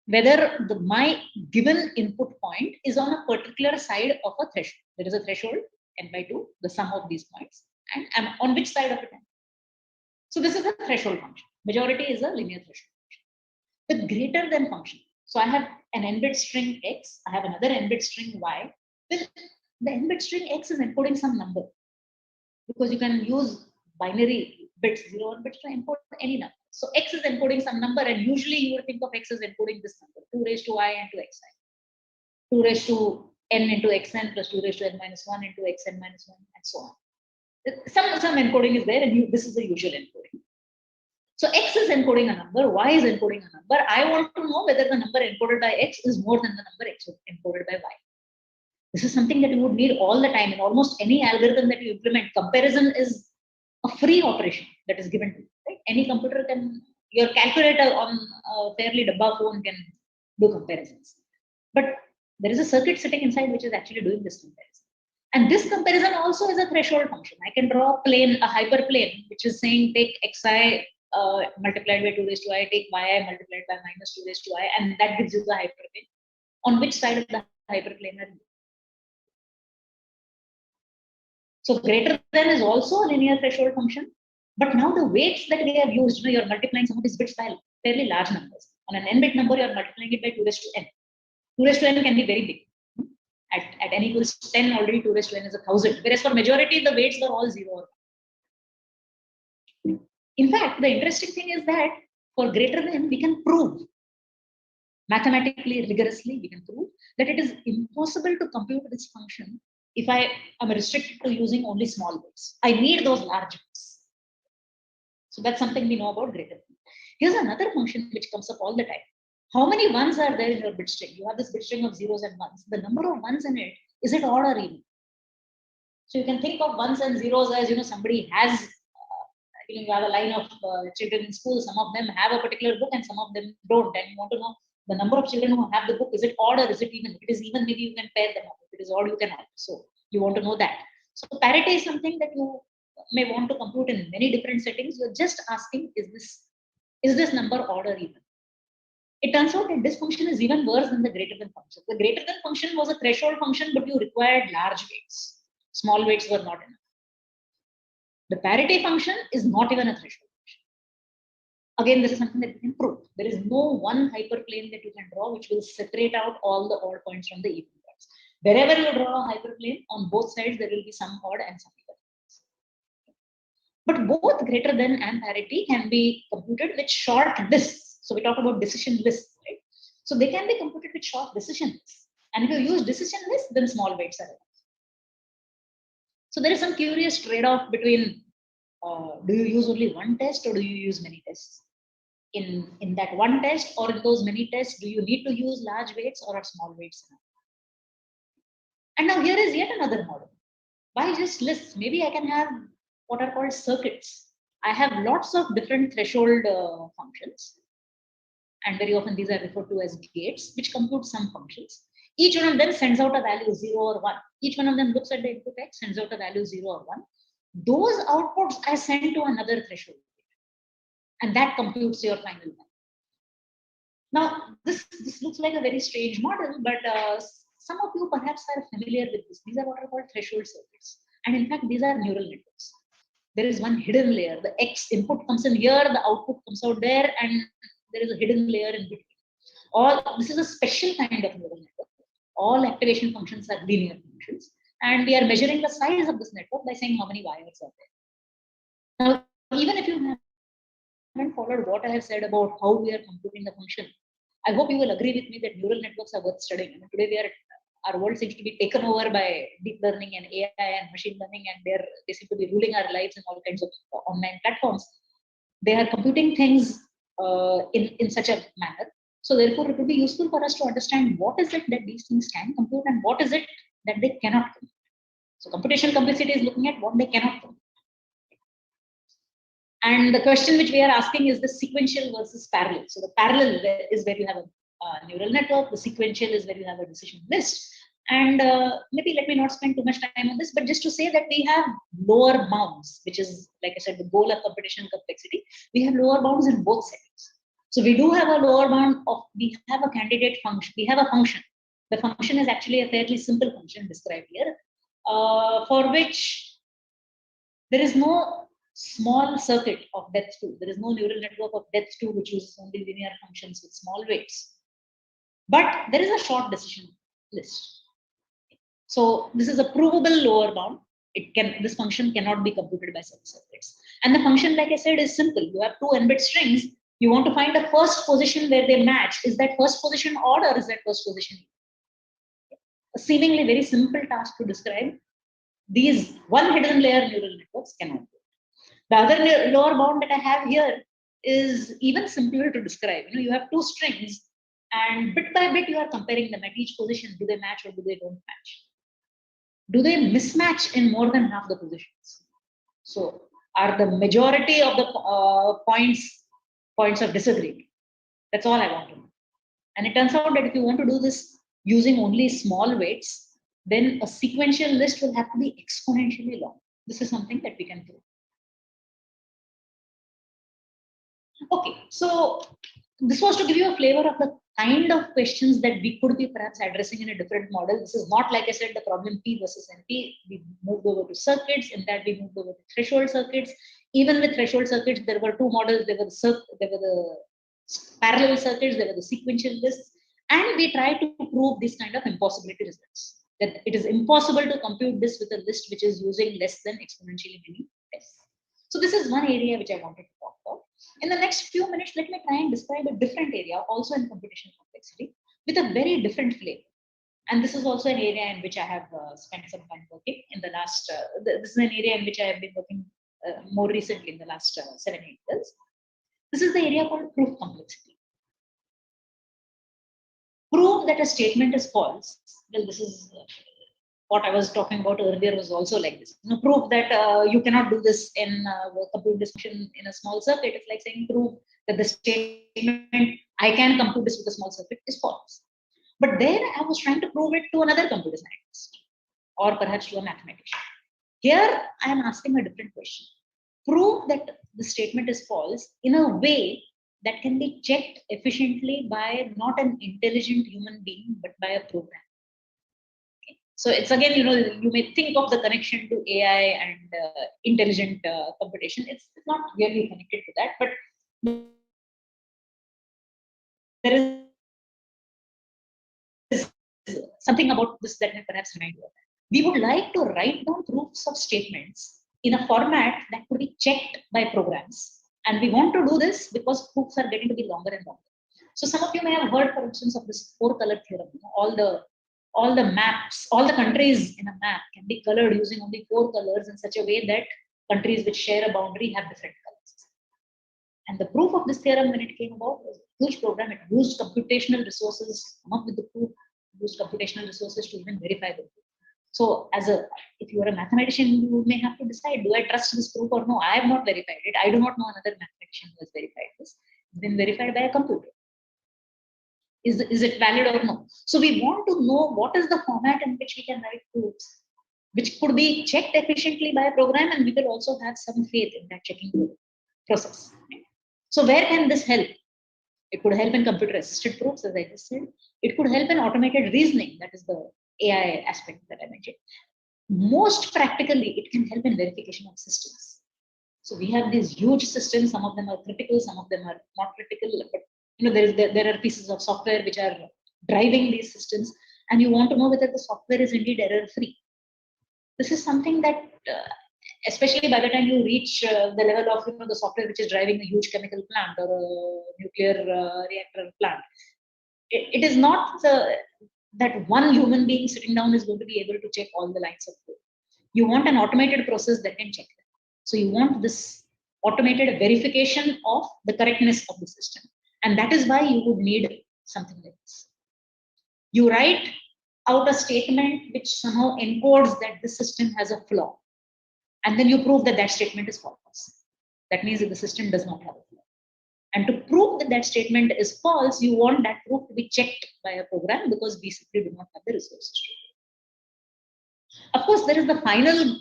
D: whether my given input point is on a particular side of a threshold. There is a threshold, n by 2, the sum of these points, and I'm on which side of it. So this is a threshold function. Majority is a linear threshold function. The greater than function. So I have an n-bit string x, I have another n-bit string y. Well, the n-bit string x is encoding some number, because you can use binary bits, 0 1 bits, to encode any number. So x is encoding some number, and usually you would think of x as encoding this number, 2 raised to I into xi, 2 raised to n into xn plus 2 raised to n minus 1 into xn minus 1, and so on. Some encoding is there, and this is the usual encoding. So x is encoding a number, y is encoding a number. I want to know whether the number encoded by x is more than the number encoded by y. This is something that you would need all the time in almost any algorithm that you implement. Comparison is a free operation that is given to you. Right? Any computer can, your calculator on a fairly dabba phone can do comparisons. But there is a circuit sitting inside which is actually doing this comparison. And this comparison also is a threshold function. I can draw a plane, a hyperplane, which is saying take xi multiplied by 2 raised to I, take yi multiplied by minus 2 raised to I, and that gives you the hyperplane. On which side of the hyperplane are you? So greater than is also a linear threshold function. But now the weights that we have used, you're multiplying some of these bits by fairly large numbers. On an n-bit number, you're multiplying it by 2 raised to n. 2 raised to n can be very big. At n equals 10, already 2 raised to n is 1,000. Whereas for majority, the weights were all 0 or 1. In fact, the interesting thing is that for greater than, we can prove, mathematically, rigorously, we can prove that it is impossible to compute this function if I am restricted to using only small bits. I need those large bits. So that's something we know about greater than. Here's another function which comes up all the time. How many ones are there in your bit string? You have this bit string of zeros and ones. The number of ones in it, is it odd or even? So you can think of ones and zeros as, somebody has, you have a line of children in school. Some of them have a particular book and some of them don't. And you want to know the number of children who have the book, is it odd or is it even? If it is even, maybe you can pair them up. If it is odd, you cannot. So you want to know that. So parity is something that you may want to compute in many different settings. You're just asking, is this number odd or even? It turns out that this function is even worse than the greater than function. The greater than function was a threshold function, but you required large weights. Small weights were not enough. The parity function is not even a threshold function. Again, this is something that we can prove. There is no one hyperplane that you can draw which will separate out all the odd points from the even points. Wherever you draw a hyperplane, on both sides there will be some odd and some even points. But both greater than and parity can be computed with short lists. So we talk about decision lists, right? So they can be computed with short decision lists. And if you use decision lists, then small weights are enough. So there is some curious trade-off between do you use only one test or do you use many tests? In that one test or in those many tests, do you need to use large weights or are small weights enough? And now here is yet another model. Why just lists? Maybe I can have what are called circuits. I have lots of different threshold functions. And very often these are referred to as gates, which compute some functions. Each one of them sends out a value 0 or 1. Each one of them looks at the input x, sends out a value 0 or 1. Those outputs I send to another threshold. And that computes your final value. Now, this looks like a very strange model, but some of you perhaps are familiar with this. These are what are called threshold circuits. And in fact, these are neural networks. There is one hidden layer. The x input comes in here, the output comes out there, and there is a hidden layer in between. This is a special kind of neural network. All activation functions are linear functions. And we are measuring the size of this network by saying how many wires are there. Now, even if you haven't followed what I have said about how we are computing the function, I hope you will agree with me that neural networks are worth studying. Today our world seems to be taken over by deep learning and AI and machine learning, and they seem to be ruling our lives in all kinds of online platforms. They are computing things in such a manner. So therefore, it would be useful for us to understand what is it that these things can compute and what is it that they cannot compute. So computational complexity is looking at what they cannot compute. And the question which we are asking is the sequential versus parallel. So the parallel is where you have a neural network. The sequential is where you have a decision list. And maybe let me not spend too much time on this, but just to say that we have lower bounds, which is, like I said, the goal of computational complexity. We have lower bounds in both settings. So we do have a lower bound of, we have a candidate function. We have a function. The function is actually a fairly simple function described here, for which there is no small circuit of depth 2. There is no neural network of depth 2 which uses only linear functions with small weights. But there is a short decision list. So this is a provable lower bound. This function cannot be computed by such circuits. And the function, like I said, is simple. You have two n-bit strings. You want to find the first position where they match. Is that first position odd or is that first position even? A seemingly very simple task to describe. These one hidden layer neural networks cannot do it. The other lower bound that I have here is even simpler to describe. You have two strings, and bit by bit you are comparing them at each position. Do they match or do they don't match? Do they mismatch in more than half the positions? So are the majority of the points of disagreement? That's all I want to know. And it turns out that if you want to do this using only small weights, then a sequential list will have to be exponentially long. This is something that we can prove. Okay, so this was to give you a flavor of the kind of questions that we could be perhaps addressing in a different model. This is not, like I said, the problem P versus NP. We moved over to circuits. In that, we moved over to threshold circuits. Even with threshold circuits, there were two models. There were the parallel circuits, there were the sequential lists, and we tried to prove this kind of impossibility results. That it is impossible to compute this with a list which is using less than exponentially many tests. So this is one area which I wanted to talk about. In the next few minutes, let me try and describe a different area, also in computational complexity, with a very different flavor. And this is also an area in which I have spent some time working in the last, this is an area in which I have been working more recently in the last 7-8 years. This is the area called proof complexity. Prove that a statement is false. Well, this is what I was talking about earlier was also like this. You know, prove that you cannot do this in compute this function in a small circuit. It's like saying prove that the statement I can compute this with a small circuit is false. But there I was trying to prove it to another computer scientist or perhaps to a mathematician. Here I am asking a different question. Prove that the statement is false in a way that can be checked efficiently by not an intelligent human being, but by a program. Okay. So it's again, you know, you may think of the connection to AI and intelligent computation. It's not really connected to that, but there is something about this that may perhaps remind you of that. We would like to write down proofs of statements in a format that could be checked by programs. And we want to do this because proofs are getting to be longer and longer. So some of you may have heard, for instance, of this 4-color theorem. You know, all the maps, all the countries in a map can be colored using only 4 colors in such a way that countries which share a boundary have different colors. And the proof of this theorem, when it came about, was a huge program. It used computational resources, come up with the proof, used computational resources to even verify the proof. So if you are a mathematician, you may have to decide, do I trust this proof or no? I have not verified it. I do not know another mathematician who has verified this. It's been verified by a computer. Is it valid or no? So we want to know what is the format in which we can write proofs, which could be checked efficiently by a program, and we will also have some faith in that checking process. So where can this help? It could help in computer-assisted proofs, as I just said. It could help in automated reasoning, that is the AI aspect that I mentioned. Most practically, it can help in verification of systems. So we have these huge systems. Some of them are critical, some of them are not critical. But you know, there are pieces of software which are driving these systems, and you want to know whether the software is indeed error-free. This is something that, especially by the time you reach the level of the software which is driving a huge chemical plant or a nuclear reactor plant, it is not that one human being sitting down is going to be able to check all the lines of code. You want an automated process that can check them. So you want this automated verification of the correctness of the system. And that is why you would need something like this. You write out a statement which somehow encodes that the system has a flaw. And then you prove that that statement is false. That means that the system does not have a flaw. And to prove that that statement is false, you want that proof to be checked by a program because we simply do not have the resources to do it. Of course, there is the final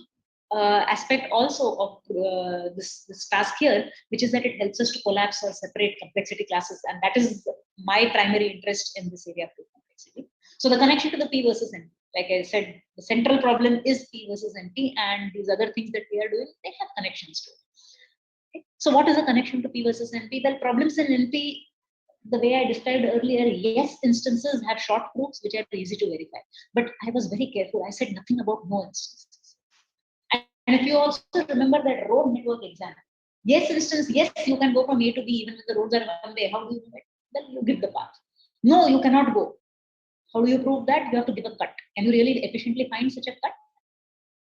D: aspect also of this task here, which is that it helps us to collapse or separate complexity classes. And that is my primary interest in this area of complexity. So the connection to the P versus NP, like I said, the central problem is P versus NP, and these other things that we are doing, they have connections to it. Okay. So what is the connection to P versus NP? Well, problems in NP, the way I described earlier, yes, instances have short proofs which are easy to verify. But I was very careful. I said nothing about no instances. And if you also remember that road network example, yes, instance, yes, you can go from A to B even if the roads are one way. How do you do it? Then you give the path. No, you cannot go. How do you prove that? You have to give a cut. Can you really efficiently find such a cut?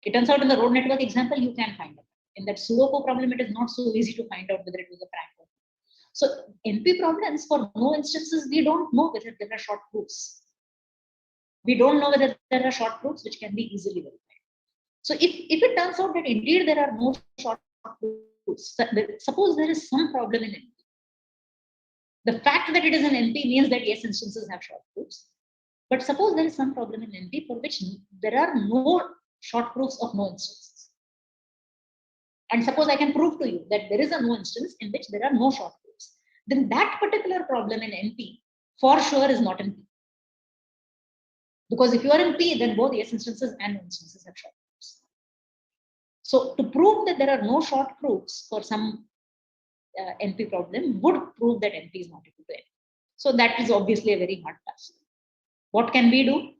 D: It turns out in the road network example, you can find it. In that Sudoku problem, it is not so easy to find out whether it was a prank or not. So NP problems, for no instances, we don't know whether there are short proofs. We don't know whether there are short proofs which can be easily verified. So if it turns out that indeed there are no short proofs, suppose there is some problem in NP. The fact that it is an NP means that yes, instances have short proofs. But suppose there is some problem in NP for which there are no short proofs of no instances. And suppose I can prove to you that there is a no instance in which there are no short proofs. Then that particular problem in NP for sure is not in P. Because if you are in P, then both yes instances and no instances have short proofs. So to prove that there are no short proofs for some NP problem would prove that NP is not equal to NP. So that is obviously a very hard task. What can we do?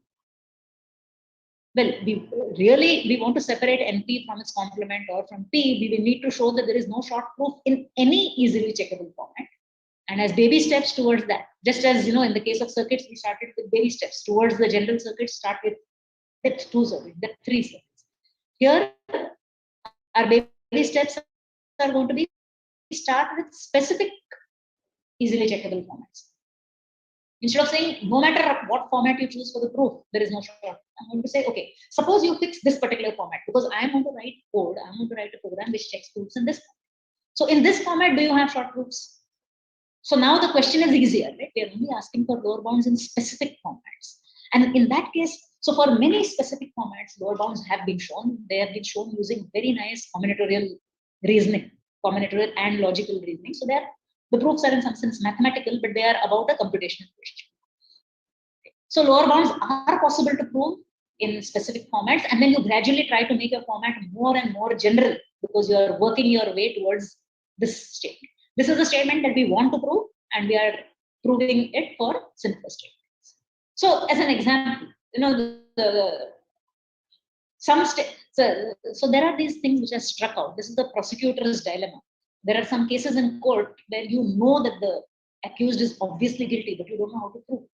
D: Well, we want to separate NP from its complement or from P. We will need to show that there is no short proof in any easily checkable format. And as baby steps towards that, just as in the case of circuits, we started with baby steps towards the general circuits, start with depth 2 circuits, depth 3 circuits. Here, our baby steps are going to be start with specific easily checkable formats. Instead of saying no matter what format you choose for the proof, there is no short. I'm going to say, okay, suppose you fix this particular format because I'm going to write code, I'm going to write a program which checks proofs in this format. So in this format, do you have short proofs? So now the question is easier, right? We are only asking for lower bounds in specific formats. And in that case, so for many specific formats, lower bounds have been shown. They have been shown using very nice combinatorial reasoning, combinatorial and logical reasoning. So the proofs are in some sense mathematical, but they are about a computational question. So lower bounds are possible to prove in specific formats, and then you gradually try to make your format more and more general because you are working your way towards this statement. This is a statement that we want to prove, and we are proving it for simpler statements. So as an example, so there are these things which are struck out. This is the prosecutor's dilemma. There are some cases in court where you know that the accused is obviously guilty, but you don't know how to prove it.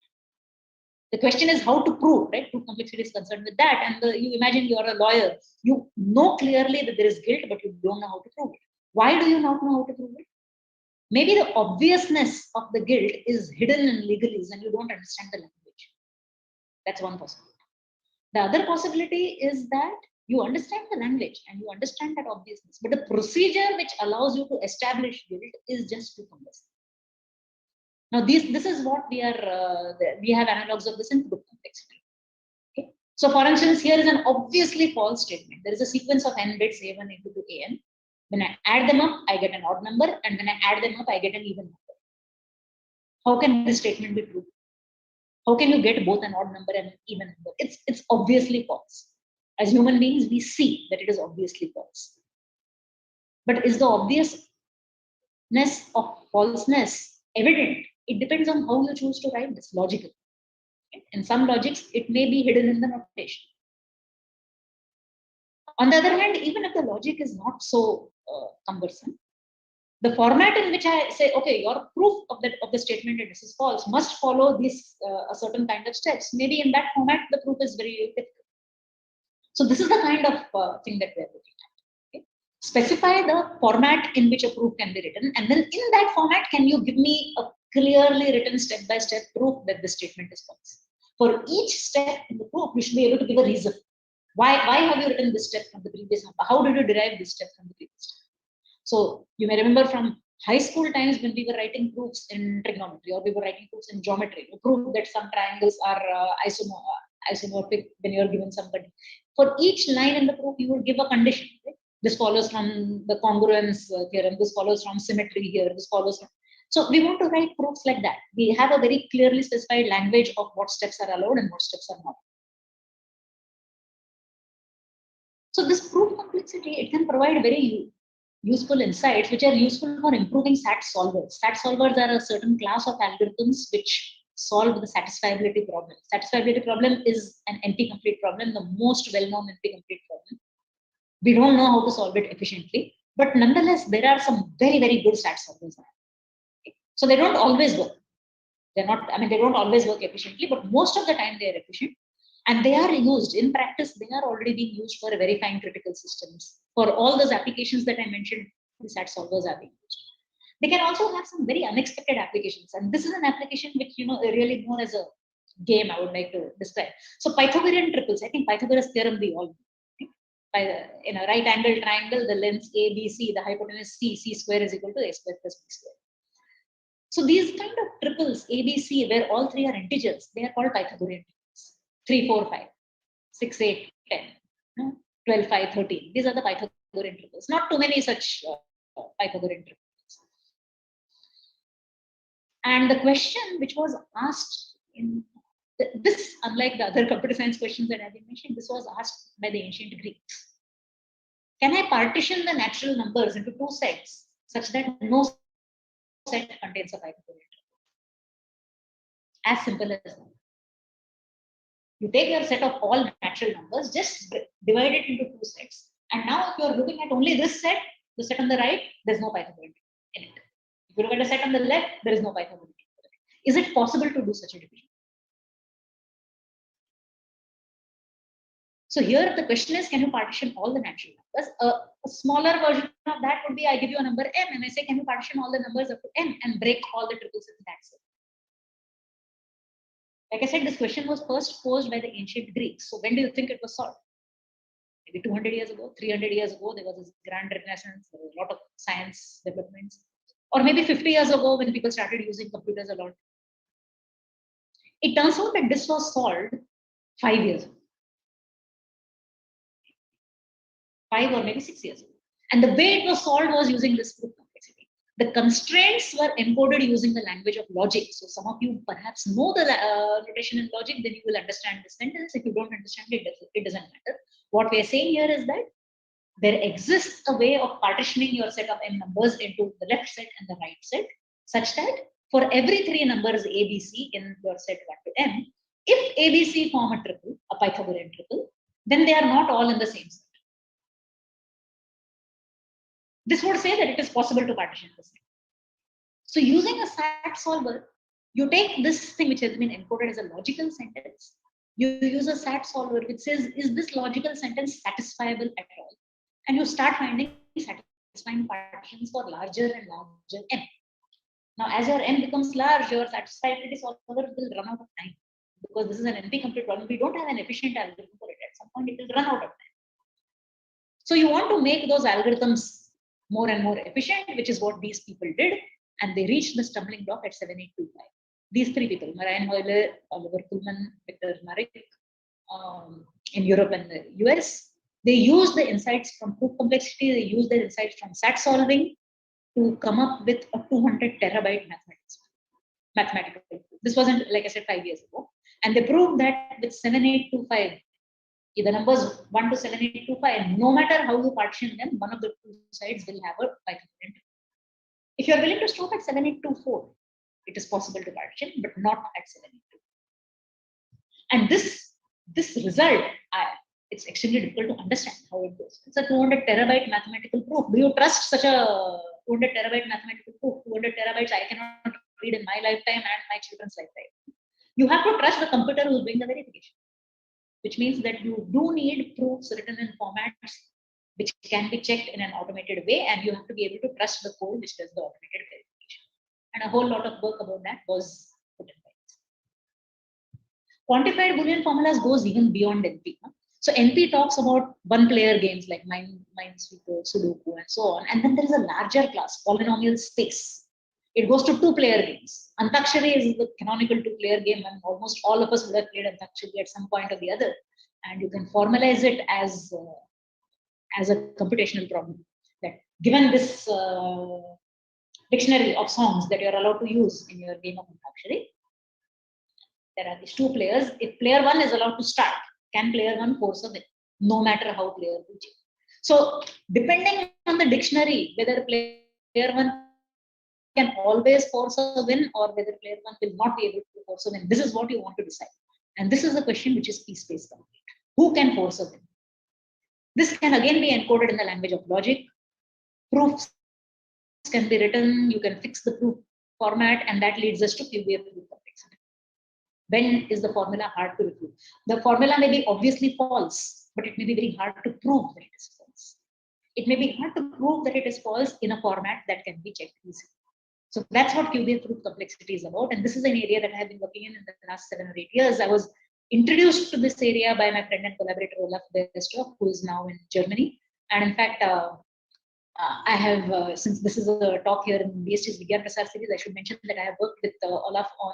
D: The question is how to prove, right? Proof complexity is concerned with that. And you imagine you are a lawyer. You know clearly that there is guilt, but you don't know how to prove it. Why do you not know how to prove it? Maybe the obviousness of the guilt is hidden in legalese and you don't understand the language. That's one possibility. The other possibility is that you understand the language and you understand that obviousness, but the procedure which allows you to establish guilt is just too cumbersome. Now, this is what we have analogs of this in proof complexity. Okay? So, for instance, here is an obviously false statement. There is a sequence of n bits a1 equal to an. When I add them up, I get an odd number, and when I add them up, I get an even number. How can this statement be true? How can you get both an odd number and an even number? It's obviously false. As human beings, we see that it is obviously false. But is the obviousness of falseness evident? It depends on how you choose to write this logically. In some logics, it may be hidden in the notation. On the other hand, even if the logic is not so cumbersome, the format in which I say, okay, your proof of the statement that this is false must follow this a certain kind of steps. Maybe in that format, the proof is very difficult. So this is the kind of thing that we are looking at. Okay? Specify the format in which a proof can be written, and then in that format, can you give me a clearly written step-by-step proof that the statement is false? For each step in the proof, you should be able to give a reason. Why have you written this step from the previous number? How did you derive this step from the previous step? So you may remember from high school times when we were writing proofs in trigonometry or we were writing proofs in geometry, to prove that some triangles are isomorphic when you are given somebody. For each line in the proof, you would give a condition. Right? This follows from the congruence theorem. This follows from symmetry here. This follows from. So we want to write proofs like that. We have a very clearly specified language of what steps are allowed and what steps are not. So this proof complexity, it can provide very useful insights which are useful for improving SAT solvers. SAT solvers are a certain class of algorithms which solve the satisfiability problem. Satisfiability problem is an NP complete problem, the most well-known NP complete problem. We don't know how to solve it efficiently, but nonetheless, there are some very, very good SAT solvers. Okay. So they don't always work. They don't always work efficiently, but most of the time they are efficient. And they are used in practice, they are already being used for verifying critical systems. For all those applications that I mentioned, the SAT solvers are being used. They can also have some very unexpected applications. And this is an application which, really more as a game I would like to describe. So Pythagorean triples, I think Pythagoras theorem we all know. In a right angle triangle, the lengths A, B, C, the hypotenuse C square is equal to A square plus B square. So these kind of triples, A, B, C, where all three are integers, they are called Pythagorean triples. 3, 4, 5, 6, 8, 10, 12, 5, 13. These are the Pythagorean triples. Not too many such Pythagorean triples. And the question which was asked in this, unlike the other computer science questions that I've been mentioning, this was asked by the ancient Greeks. Can I partition the natural numbers into two sets such that no set contains a Pythagorean triple? As simple as that. You take your set of all natural numbers, just divide it into two sets. And now if you're looking at only this set, the set on the right, there's no Pythagorean in it. If you look at the set on the left, there is no Pythagorean. Is it possible to do such a division? So here the question is, can you partition all the natural numbers? A smaller version of that would be, I give you a number m and I say, can you partition all the numbers up to n and break all the triples in that set? Like I said, this question was first posed by the ancient Greeks. So when do you think it was solved? Maybe 200 years ago, 300 years ago, there was this grand renaissance, there was a lot of science developments. Or maybe 50 years ago when people started using computers a lot. It turns out that this was solved 5 years ago. 5 or maybe 6 years ago. And the way it was solved was using this proof complexity. The constraints were encoded using the language of logic. So some of you perhaps know the notation in logic, then you will understand this sentence. If you don't understand it, it doesn't matter. What we are saying here is that there exists a way of partitioning your set of m numbers into the left set and the right set, such that for every 3 numbers A, B, C in your set 1 to n, if A, B, C form a triple, a Pythagorean triple, then they are not all in the same set. This would say that it is possible to partition the set. So using a SAT solver, you take this thing which has been encoded as a logical sentence, you use a SAT solver which says, is this logical sentence satisfiable at all? And you start finding satisfying partitions for larger and larger m. Now, as your m becomes large, your satisfiability solver will run out of time. Because this is an NP complete problem, we don't have an efficient algorithm for it. At some point, it will run out of time. So you want to make those algorithms more and more efficient, which is what these people did. And they reached the stumbling block at 7825. These 3 people, Marian Hoyle, Oliver Kuhlman, Victor Marek, in Europe and the US, they used the insights from proof complexity, they used their insights from SAT solving to come up with a 200 terabyte mathematical proof. This wasn't, like I said, 5 years ago. And they proved that with 7825, the numbers 1 to 7825, no matter how you partition them, one of the two sides will have a Pythagorean. If you are willing to stop at 7824, it is possible to partition, but not at 782. And this result, it's extremely difficult to understand how it goes. It's a 200 terabyte mathematical proof. Do you trust such a 200 terabyte mathematical proof? 200 terabytes I cannot read in my lifetime and my children's lifetime. You have to trust the computer who is doing the verification, which means that you do need proofs written in formats which can be checked in an automated way, and you have to be able to trust the code which does the automated verification. And a whole lot of work about that was put in place. Quantified Boolean formulas goes even beyond NP. So NP talks about one-player games like Minesweeper, Sudoku, and so on. And then there is a larger class, polynomial space. It goes to 2-player games. Antakshari is the canonical 2-player game, and almost all of us would have played Antakshari at some point or the other. And you can formalize it as a computational problem. That given this dictionary of songs that you're allowed to use in your game of Antakshari, there are these 2 players. If player 1 is allowed to start, can player 1 force a win, no matter how player 2 changes? So depending on the dictionary, whether player 1 can always force a win or whether player 1 will not be able to force a win, this is what you want to decide. And this is a question which is P-space complete. Who can force a win? This can again be encoded in the language of logic. Proofs can be written, you can fix the proof format, and that leads us to QBA proof complexity. When is the formula hard to refute? The formula may be obviously false, but it may be very hard to prove that it is false. It may be hard to prove that it is false in a format that can be checked easily. So that's what QBA proof complexity is about. And this is an area that I have been working in the last 7 or 8 years. I was introduced to this area by my friend and collaborator Olaf Westerhoff, who is now in Germany. And in fact, I have, since this is a talk here in DST's Vigyan Prasar series, I should mention that I have worked with Olaf on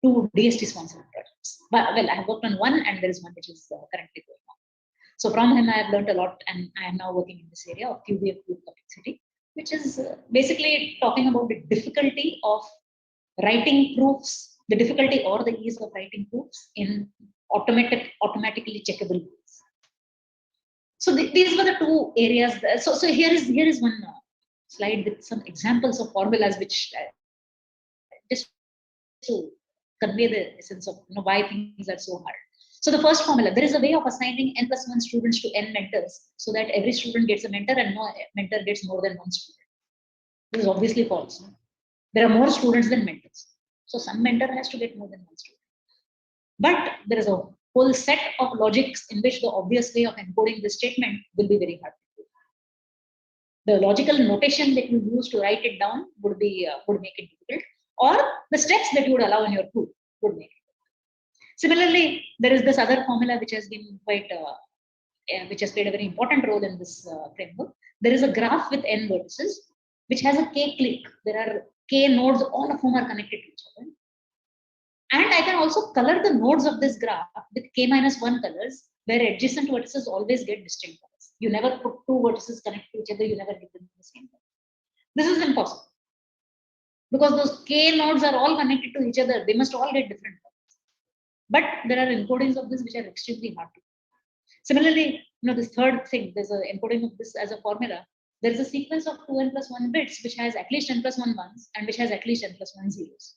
D: 2 DST sponsored projects. But, well, I have worked on one, and there is one which is currently going on. So from him, I have learned a lot, and I am now working in this area of QBF group complexity, which is basically talking about the difficulty of writing proofs, the difficulty or the ease of writing proofs in automatically checkable ways. So these were the 2 areas. So here is one slide with some examples of formulas, which just to convey the essence of why things are so hard. So the first formula, there is a way of assigning n+1 students to n mentors so that every student gets a mentor and no mentor gets more than 1 student. This is obviously false. No? There are more students than mentors. So some mentor has to get more than 1 student. But there is a whole set of logics in which the obvious way of encoding this statement will be very hard to do. The logical notation that you use to write it down would make it difficult, or the steps that you would allow in your proof would make it. Similarly, there is this other formula which has been quite, which has played a very important role in this framework. There is a graph with n vertices, which has a k-clique. There are k nodes, all of whom are connected to each other. And I can also color the nodes of this graph with k-1 colors, where adjacent vertices always get distinct colors. You never put 2 vertices connected to each other, you never give them the same color. This is impossible. Because those k nodes are all connected to each other, they must all get different colors. But there are encodings of this which are extremely hard to do. Similarly, this third thing, there's an encoding of this as a formula. There is a sequence of 2n+1 bits which has at least n+1 ones and which has at least n+1 zeros.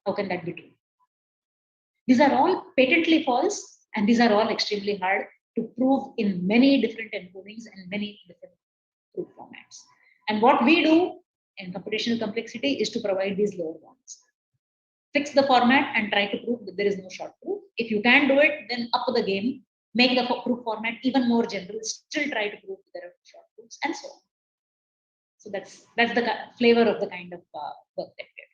D: How can that be true? These are all patently false, and these are all extremely hard to prove in many different encodings and many different proof formats. And what we do in computational complexity is to provide these lower bounds. Fix the format and try to prove that there is no short proof. If you can do it, then up the game, make the proof format even more general, still try to prove there are short proofs, and so on. So that's the flavor of the kind of work that we do.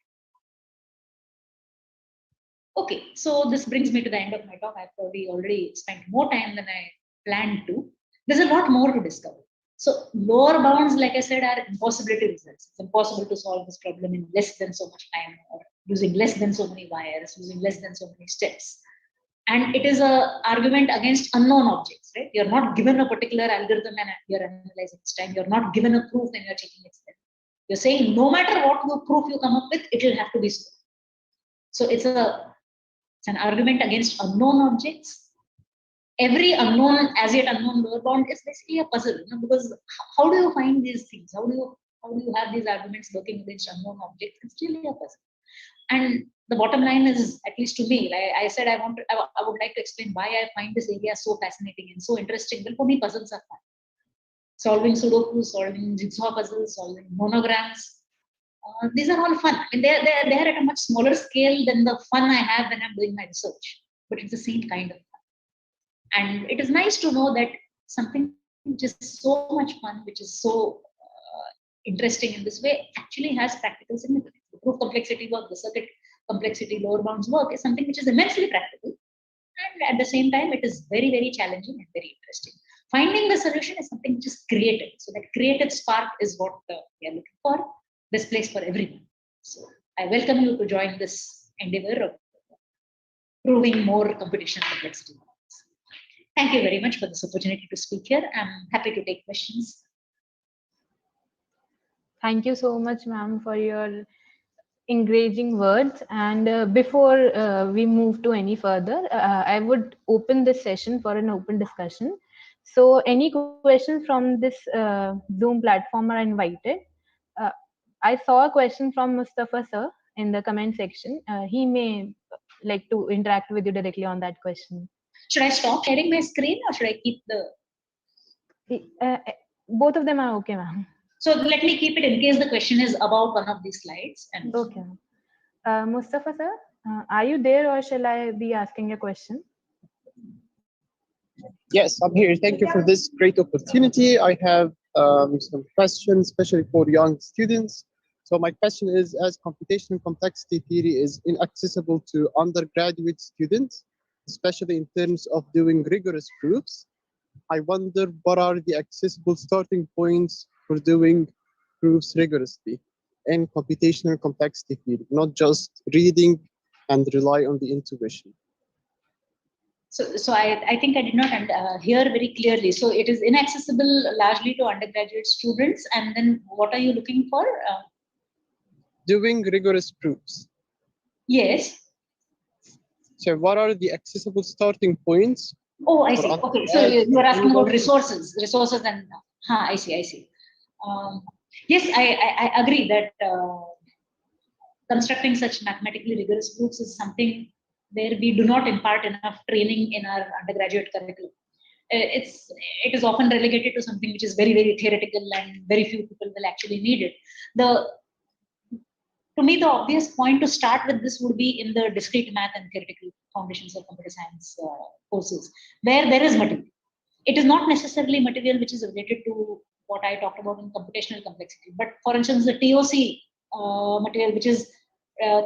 D: Okay, so this brings me to the end of my talk. I've probably already spent more time than I planned to. There's a lot more to discover. So lower bounds, like I said, are impossibility results. It's impossible to solve this problem in less than so much time, or using less than so many wires, using less than so many steps. And it is an argument against unknown objects, right? You're not given a particular algorithm and you're analyzing its time. You're not given a proof and you're checking its time. You're saying no matter what proof you come up with, it will have to be so. So it's an argument against unknown objects. Every unknown, as yet unknown lower bound is basically a puzzle, because how do you find these things? How do you have these arguments working against unknown objects? It's really a puzzle. And the bottom line is, at least to me, like I said, I would like to explain why I find this area so fascinating and so interesting. Well, for me, puzzles are fun. Solving Sudoku, solving jigsaw puzzles, solving monograms. These are all fun. I mean, they're at a much smaller scale than the fun I have when I'm doing my research, but it's the same kind of fun. And it is nice to know that something which is so much fun, which is so interesting in this way, actually has practical significance. The proof complexity work, the circuit complexity, lower bounds work is something which is immensely practical. And at the same time, it is very, very challenging and very interesting. Finding the solution is something which is creative. So that creative spark is what we are looking for. This place for everyone. So I welcome you to join this endeavor of proving more computational complexity. Thank you very much for this opportunity to speak here. I'm happy to take questions.
A: Thank you so much, ma'am, for your encouraging words. And before we move to any further, I would open this session for an open discussion. So any questions from this Zoom platform are invited. I saw a question from Mustafa sir in the comment section. He may like to interact with you directly on that question.
D: Should I stop sharing my screen or should I keep
A: both of them are okay, ma'am.
D: So let me keep it in case the question is about one of these slides. And
A: okay. Mustafa sir, are you there or shall I be asking a question?
E: Yes, I'm here. Thank you for this great opportunity. I have some questions, especially for young students. So my question is, as computational complexity theory is inaccessible to undergraduate students, especially in terms of doing rigorous proofs, I wonder what are the accessible starting points for doing proofs rigorously in computational complexity theory, not just reading and rely on the intuition.
D: So I think I did not hear very clearly. So it is inaccessible largely to undergraduate students. And then what are you looking for?
E: Doing rigorous proofs.
D: Yes.
E: So what are the accessible starting points?
D: Oh, I see. Okay, so you're asking about resources and, I see. Yes, I agree that constructing such mathematically rigorous proofs is something where we do not impart enough training in our undergraduate curriculum. It is often relegated to something which is very, very theoretical and very few people will actually need it. To me, the obvious point to start with this would be in the discrete math and theoretical foundations of computer science courses, where there is material. It is not necessarily material which is related to what I talked about in computational complexity. But for instance, the TOC material, which is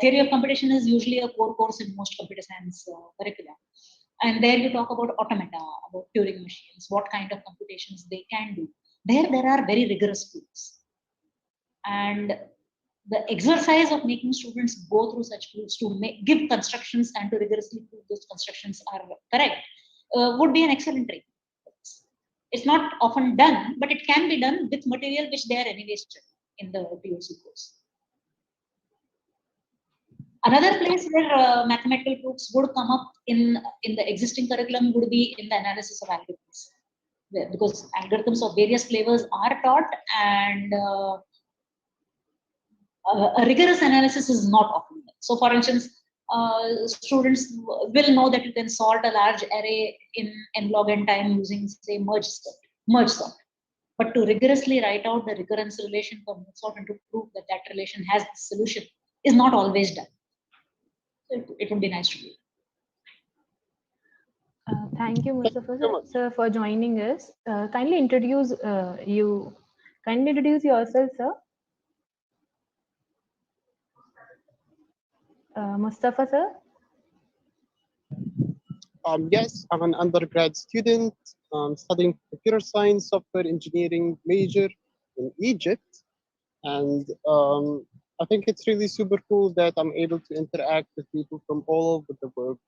D: theory of computation, is usually a core course in most computer science curricula. And there you talk about automata, about Turing machines, what kind of computations they can do. There are very rigorous proofs. And the exercise of making students go through such proofs to give constructions and to rigorously prove those constructions are correct would be an excellent training. It's not often done, but it can be done with material which they are anyways in the POC course. Another place where mathematical proofs would come up in the existing curriculum would be in the analysis of algorithms, because algorithms of various flavors are taught, and a rigorous analysis is not often done. So, for instance, students will know that you can sort a large array in n log n time using, say, merge sort. But to rigorously write out the recurrence relation for merge sort and to prove that that relation has the solution is not always done. So it would be nice to do.
A: Thank you, Mustafa sir, for joining us. Kindly introduce yourself, sir. Mustafa sir.
E: Yes, I'm an undergrad student studying computer science, software engineering major in Egypt. And I think it's really super cool that I'm able to interact with people from all over the world.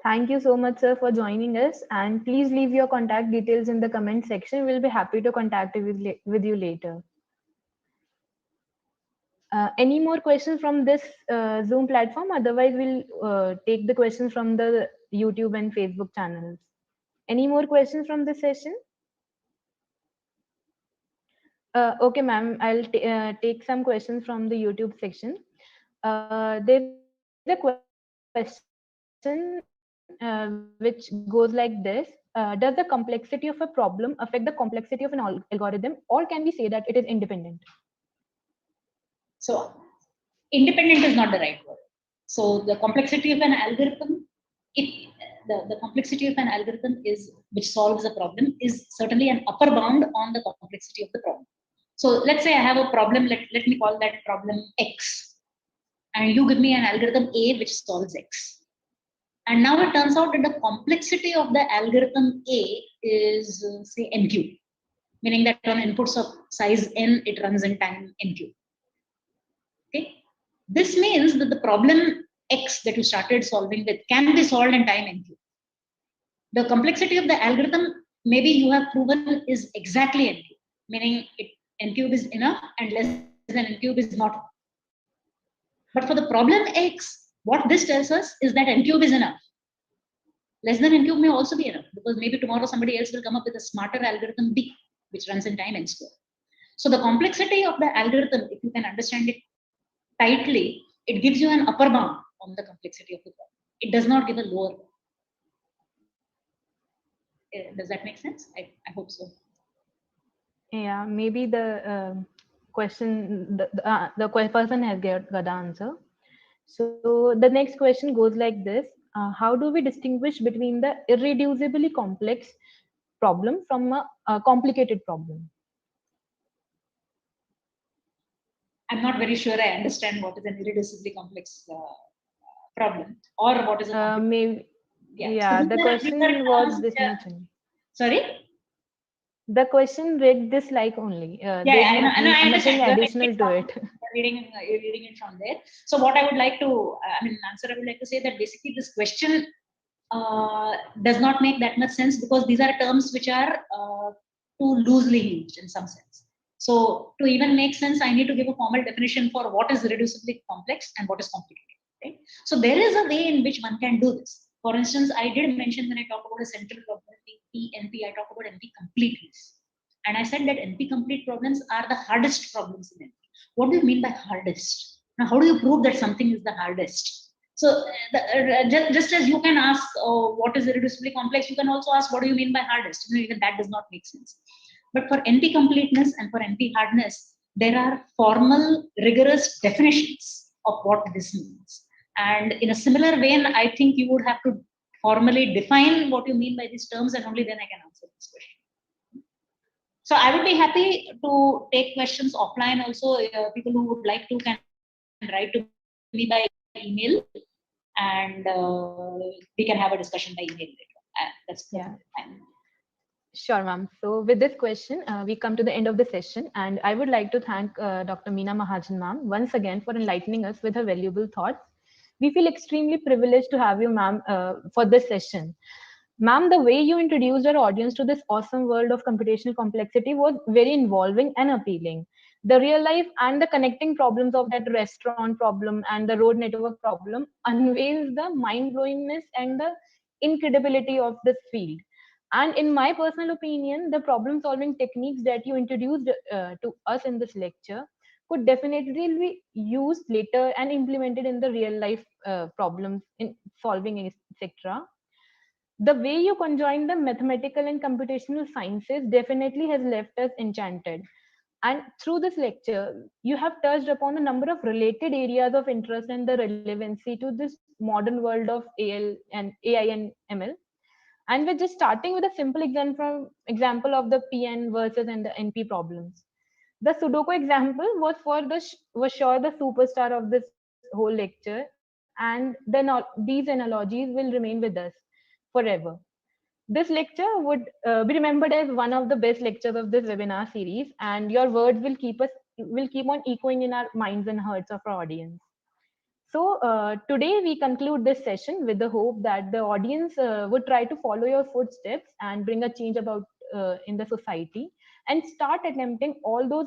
A: Thank you so much, sir, for joining us. And please leave your contact details in the comment section. We'll be happy to contact with you later. Any more questions from this Zoom platform? Otherwise, we'll take the questions from the YouTube and Facebook channels. Any more questions from this session? Okay, ma'am, I'll take some questions from the YouTube section. There's a question which goes like this. Does the complexity of a problem affect the complexity of an algorithm, or can we say that it is independent?
D: So independent is not the right word. So the complexity of an algorithm, the complexity of an algorithm is which solves a problem is certainly an upper bound on the complexity of the problem. So let's say I have a problem, let me call that problem X, and you give me an algorithm A which solves X. And now it turns out that the complexity of the algorithm A is say n cube, meaning that on inputs of size n, it runs in time n cube. Okay, this means that the problem X that you started solving with can be solved in time n cube. The complexity of the algorithm, maybe you have proven, is exactly n cube, meaning n cube is enough and less than n cube is not. But for the problem X, what this tells us is that n cube is enough. Less than n cube may also be enough, because maybe tomorrow somebody else will come up with a smarter algorithm B, which runs in time n square. So the complexity of the algorithm, if you can understand it tightly, it gives you an upper bound on the complexity of the problem. It does not give a lower bound. Does that make sense? I hope so.
A: Yeah, maybe the question, the person has got the answer. So the next question goes like this. How do we distinguish between the irreducibly complex problem from a complicated problem?
D: I'm not very sure I understand what is an irreducibly complex problem, or what is a Yeah.
A: Yeah, the
D: These are
A: question
D: terms
A: was
D: which
A: this
D: are,
A: much only.
D: sorry.
A: The question read this like only.
D: Yeah,
A: There's
D: I know, I
A: nothing
D: understand. You're
A: additional to it.
D: you're reading it from there. So what I would like to, answer, I would like to say that basically this question does not make that much sense because these are terms which are too loosely used in some sense. So to even make sense, I need to give a formal definition for what is reducibly complex and what is complicated. Right? So there is a way in which one can do this. For instance, I did mention when I talk about a central problem, Np, I talk about Np completeness. And I said that NP complete problems are the hardest problems in NP. What do you mean by hardest? Now, how do you prove that something is the hardest? So, just as you can ask what is irreducibly complex, you can also ask what do you mean by hardest? Even that does not make sense. But for NP completeness and for NP hardness, there are formal, rigorous definitions of what this means. And in a similar vein, I think you would have to formally define what you mean by these terms, and only then I can answer this question. So I would be happy to take questions offline also. People who would like to can write to me by email, and we can have a discussion by email later. That's fine.
A: Sure, ma'am. So with this question, we come to the end of the session, and I would like to thank Dr. Meena Mahajan, ma'am, once again for enlightening us with her valuable thoughts. We feel extremely privileged to have you, ma'am, for this session. Ma'am, the way you introduced our audience to this awesome world of computational complexity was very involving and appealing. The real life and the connecting problems of that restaurant problem and the road network problem unveils the mind blowingness and the incredibility of this field. And in my personal opinion, the problem solving techniques that you introduced to us in this lecture could definitely be used later and implemented in the real life problems in solving, etc. The way you conjoin the mathematical and computational sciences definitely has left us enchanted. And through this lecture, you have touched upon a number of related areas of interest and the relevancy to this modern world of AI and ML. And we're just starting with a simple example of the PN versus and the NP problems. The Sudoku example was sure the superstar of this whole lecture, and these analogies will remain with us forever. This lecture would be remembered as one of the best lectures of this webinar series, and your words will keep on echoing in our minds and hearts of our audience. So today we conclude this session with the hope that the audience would try to follow your footsteps and bring a change about in the society and start attempting all those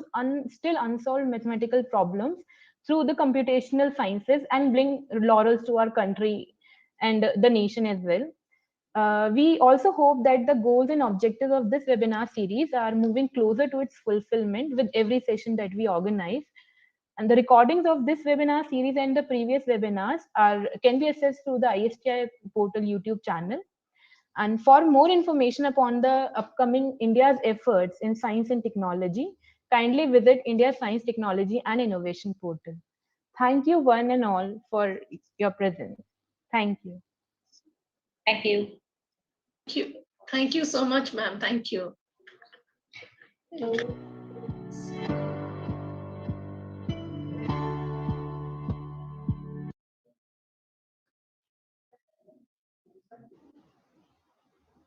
A: still unsolved mathematical problems through the computational sciences and bring laurels to our country and the nation as well. We also hope that the goals and objectives of this webinar series are moving closer to its fulfillment with every session that we organize. And the recordings of this webinar series and the previous webinars can be accessed through the ISTI portal YouTube channel. And for more information upon the upcoming India's efforts in science and technology, kindly visit India's Science, Technology and Innovation portal. Thank you one and all for your presence. Thank you.
D: Thank you.
C: Thank you. Thank you so much, ma'am. Thank you.